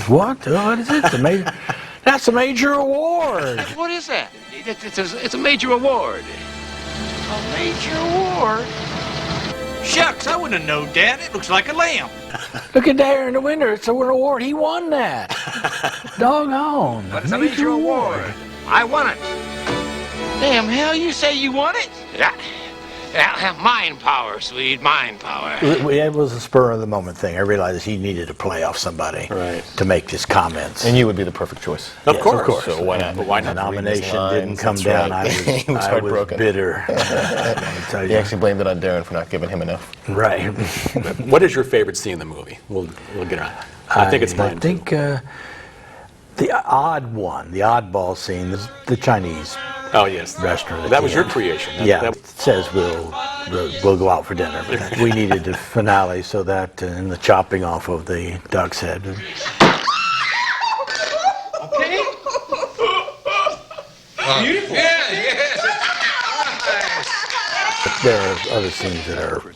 What? What is it? That's a major award. What is that? It's a major award. A major award? Shucks, I wouldn't have known, Dad. It looks like a lamp. Look at there in the window. It's an award. He won that. Doggone. But it's a major award. I won it. Damn hell, you say you won it? Yeah. Mind power, Swede, mind power. It was a spur of the moment thing. I realized he needed to play off somebody to make his comments. And you would be the perfect choice. Of course. So why not? But why not? The nomination didn't come down. Right. I was bitter. He actually blamed it on Darren for not giving him enough. Right. What is your favorite scene in the movie? We'll get on. I think it's mine. I think The odd one, the oddball scene, is the Chinese restaurant. That was your creation. It says we'll go out for dinner. But we needed the finale so that and the chopping off of the duck's head. Okay? Beautiful. There are other scenes that are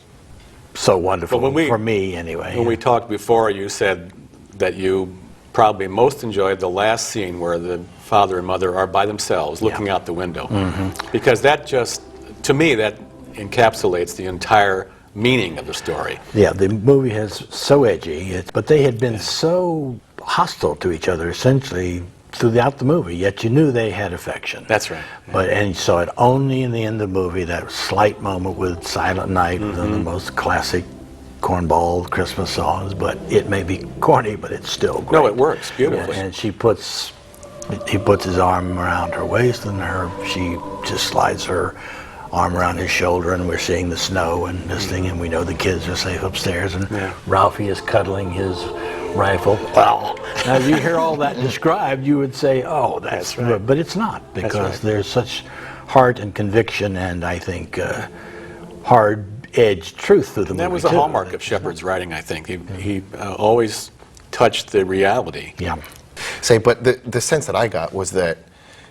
so wonderful, for me anyway. When we talked before, you said that you probably most enjoyed the last scene where the father and mother are by themselves looking out the window. Because that just, to me, that encapsulates the entire meaning of the story. Yeah, the movie has so edgy, but they had been so hostile to each other essentially throughout the movie, yet you knew they had affection. That's right. And you saw it only in the end of the movie, that slight moment with Silent Night, one of the most classic cornball Christmas songs, but it may be corny, but it's still great. No, it works beautifully. And he puts his arm around her waist, and she just slides her arm around his shoulder, and we're seeing the snow and this thing, and we know the kids are safe upstairs, and Ralphie is cuddling his rifle. Well, now if you hear all that described, you would say, oh, that's right. But it's not, because there's such heart and conviction, and I think hard-edged truth through the movie. That was the hallmark of Shepard's writing, I think. He always touched the reality. Yeah. But the sense that I got was that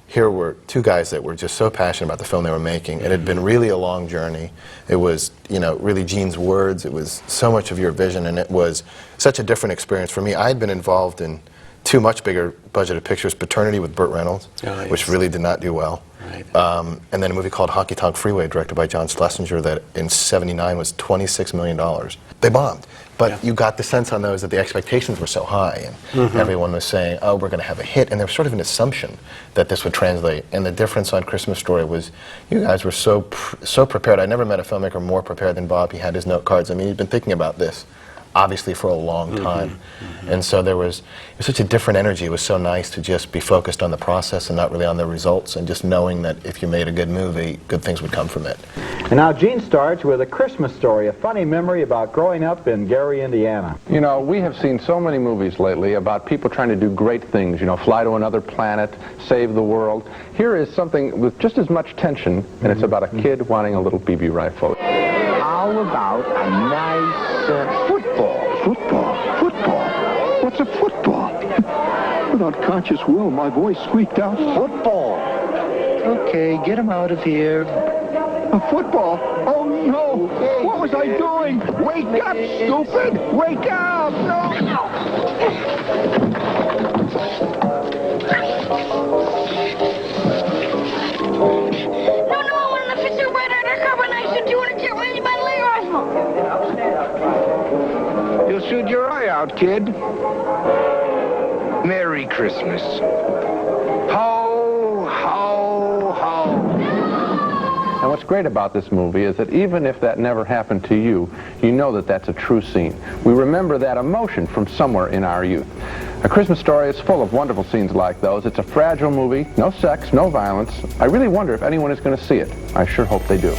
here were two guys that were just so passionate about the film they were making. It had been really a long journey. It was, really Gene's words. It was so much of your vision, and it was such a different experience for me. I had been involved in two much bigger budgeted pictures, Paternity with Burt Reynolds, which really did not do well. And then a movie called Honky Tonk Freeway, directed by John Schlesinger, that in '79 was $26 million. They bombed. But you got the sense on those that the expectations were so high, and everyone was saying, oh, we're going to have a hit. And there was sort of an assumption that this would translate. And the difference on Christmas Story was you guys were so prepared. I never met a filmmaker more prepared than Bob. He had his note cards. I mean, he'd been thinking about this, obviously, for a long time. And so it was such a different energy. It was so nice to just be focused on the process and not really on the results, and just knowing that if you made a good movie, good things would come from it. And now Gene starts with A Christmas Story, a funny memory about growing up in Gary, Indiana. You know, we have seen so many movies lately about people trying to do great things, fly to another planet, save the world. Here is something with just as much tension, and it's about a kid wanting a little BB rifle. How about a nice football? Football? What's a football? Without conscious will, my voice squeaked out, football. Okay, get him out of here. A football? Oh, no! What was I doing? Wake up, stupid! Wake up! No! You'll shoot your eye out, kid. Merry Christmas. Ho, ho, ho. And what's great about this movie is that even if that never happened to you, you know that that's a true scene. We remember that emotion from somewhere in our youth. A Christmas Story is full of wonderful scenes like those. It's a fragile movie, no sex, no violence. I really wonder if anyone is going to see it. I sure hope they do.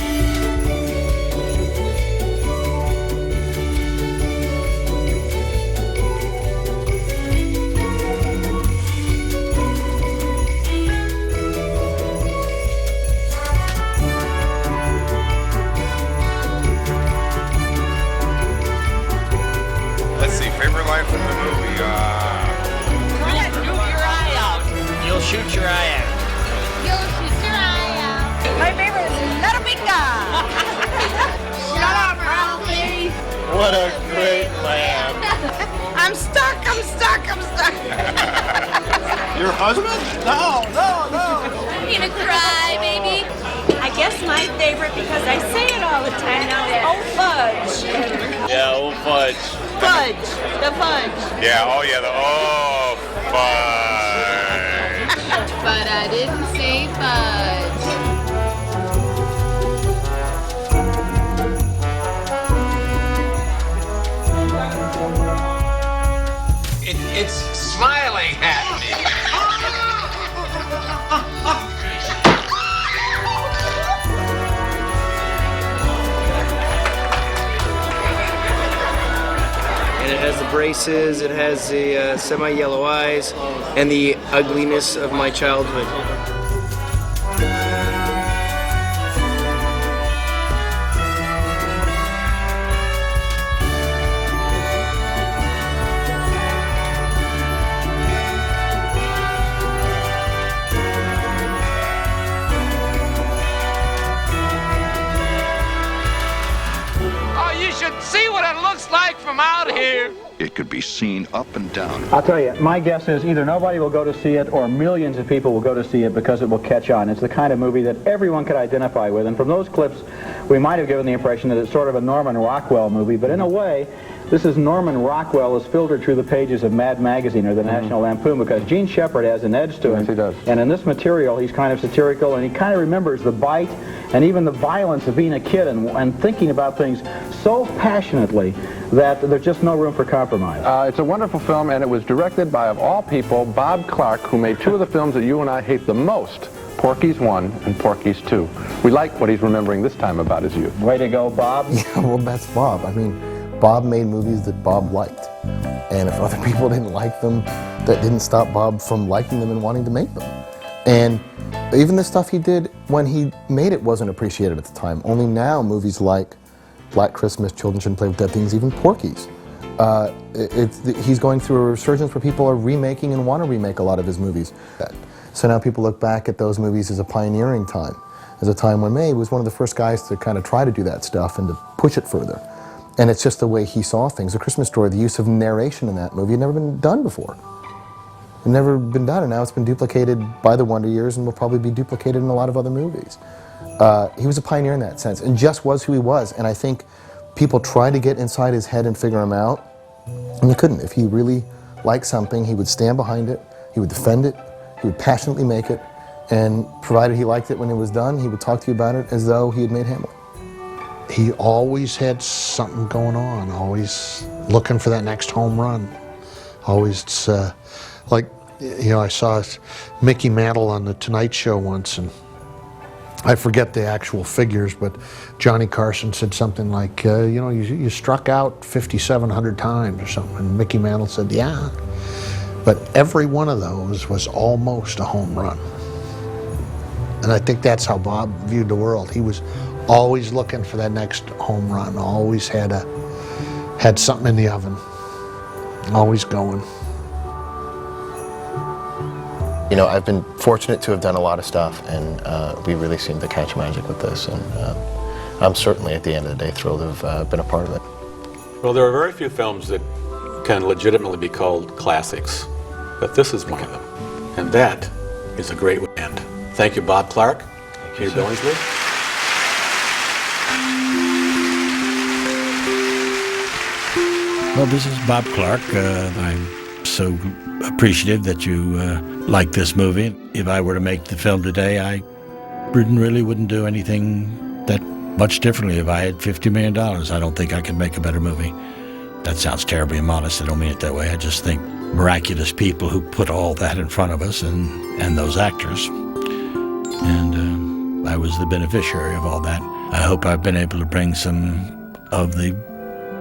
Shoot your eye out. You'll shoot your eye out. My favorite is Laramika. Shut up, Ralphie. What a great lamb. I'm stuck. Your husband? No. I'm gonna cry, baby. I guess my favorite, because I say it all the time now, is Oh Fudge. Yeah, Oh Fudge. Fudge. The fudge. Yeah, oh fudge. But I didn't say fudge. It's smiling at me. And it has the braces, it has the semi-yellow eyes, and the ugliness of my childhood. See what it looks like from out here. It could be seen up and down. I'll tell you, my guess is either nobody will go to see it or millions of people will go to see it because it will catch on. It's the kind of movie that everyone could identify with. And from those clips, we might have given the impression that it's sort of a Norman Rockwell movie, but in a way, this is Norman Rockwell as filtered through the pages of Mad Magazine or the National Lampoon, because Gene Shepard has an edge to him. Yes, he does. And in this material, he's kind of satirical, and he kind of remembers the bite and even the violence of being a kid and thinking about things so passionately that there's just no room for compromise. It's a wonderful film, and it was directed by, of all people, Bob Clark, who made two of the films that you and I hate the most, Porky's 1 and Porky's 2. We like what he's remembering this time about his youth. Way to go, Bob. Yeah, well, that's Bob. I mean, Bob made movies that Bob liked. And if other people didn't like them, that didn't stop Bob from liking them and wanting to make them. And even the stuff he did when he made it wasn't appreciated at the time. Only now, movies like Black Christmas, Children Shouldn't Play with Dead Things, even Porky's. He's going through a resurgence where people are remaking and want to remake a lot of his movies. So now people look back at those movies as a pioneering time, as a time when May was one of the first guys to kind of try to do that stuff and to push it further. And it's just the way he saw things. A Christmas Story, the use of narration in that movie had never been done before. It had never been done, and now it's been duplicated by the Wonder Years and will probably be duplicated in a lot of other movies. He was a pioneer in that sense, and just was who he was. And I think people tried to get inside his head and figure him out, and they couldn't. If he really liked something, he would stand behind it, he would defend it, he would passionately make it, and provided he liked it when it was done, he would talk to you about it as though he had made Hamlet. He always had something going on, always looking for that next home run. Always, like, you know, I saw Mickey Mantle on The Tonight Show once, and I forget the actual figures, but Johnny Carson said something like, you know, you struck out 5,700 times or something, and Mickey Mantle said, yeah, but every one of those was almost a home run. And I think that's how Bob viewed the world. He was always looking for that next home run, always had something in the oven, always going. You know, I've been fortunate to have done a lot of stuff, and we really seem to catch magic with this, and I'm certainly, at the end of the day, thrilled to have been a part of it. Well, there are very few films that can legitimately be called classics, but this is one of them, and that is a great way to end. Thank you, Bob Clark. Peter Billingsley. Well, this is Bob Clark. I'm so appreciative that you like this movie. If I were to make the film today, I really wouldn't do anything that much differently. If I had $50 million, I don't think I could make a better movie. That sounds terribly modest. I don't mean it that way. I just think miraculous people who put all that in front of us and those actors. And I was the beneficiary of all that. I hope I've been able to bring some of the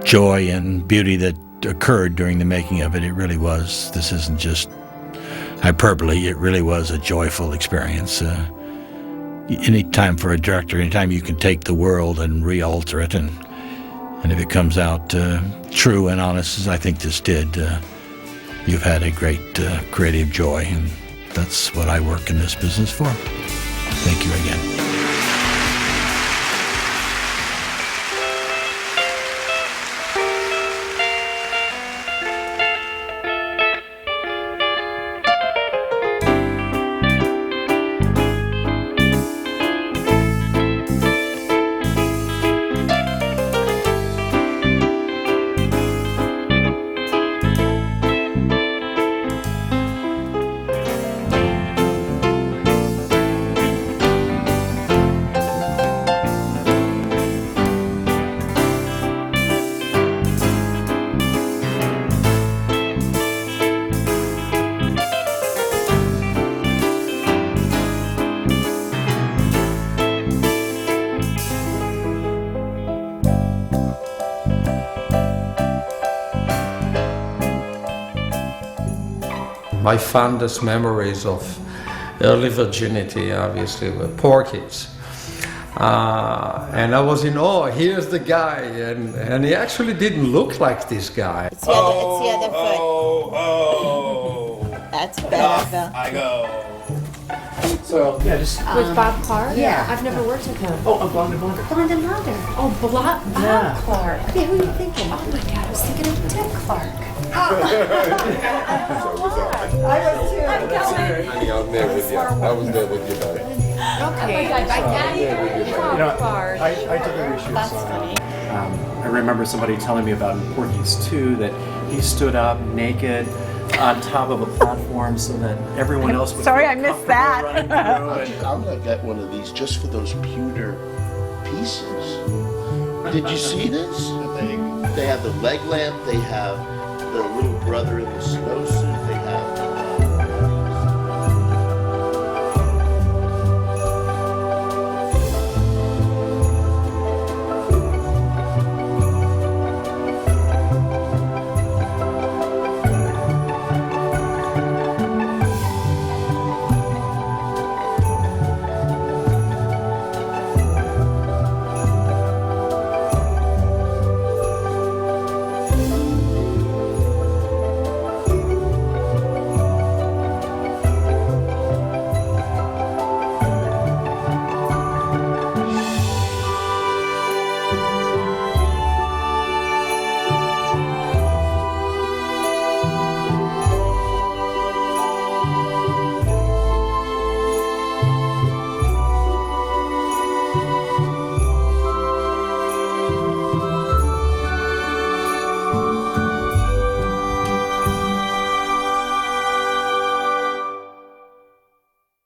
joy and beauty that occurred during the making of it. It really was. This isn't just hyperbole. It really was a joyful experience. Any time for a director, anytime you can take the world and re-alter it, and if it comes out true and honest, as I think this did, you've had a great creative joy, and that's what I work in this business for. Thank you again. my fondest memories of early virginity, obviously, were Porky's. And I was in awe. Here's the guy, and he actually didn't look like this guy. It's the other foot. That's better. I go. So, yeah, just... With Bob Clark? Yeah. I've never worked with him. Oh, Blonde and Blonder. Blonde and Blonder. Oh, Bob Clark. Okay, who are you thinking? Oh my God, I was thinking of Dick Clark. I was too. Honey, I was there with you. I was there with you, buddy. Okay. Oh my God, my daddy. Bob Clark. I took a reshoot. That's funny. I remember somebody telling me about in Porky's 2 that he stood up naked on top of a platform so that everyone else would Sorry, feel I missed comfortable that. running through. I'm gonna get one of these just for those pewter pieces. Did you see this? They have the leg lamp. They have the little brother in the snowsuit.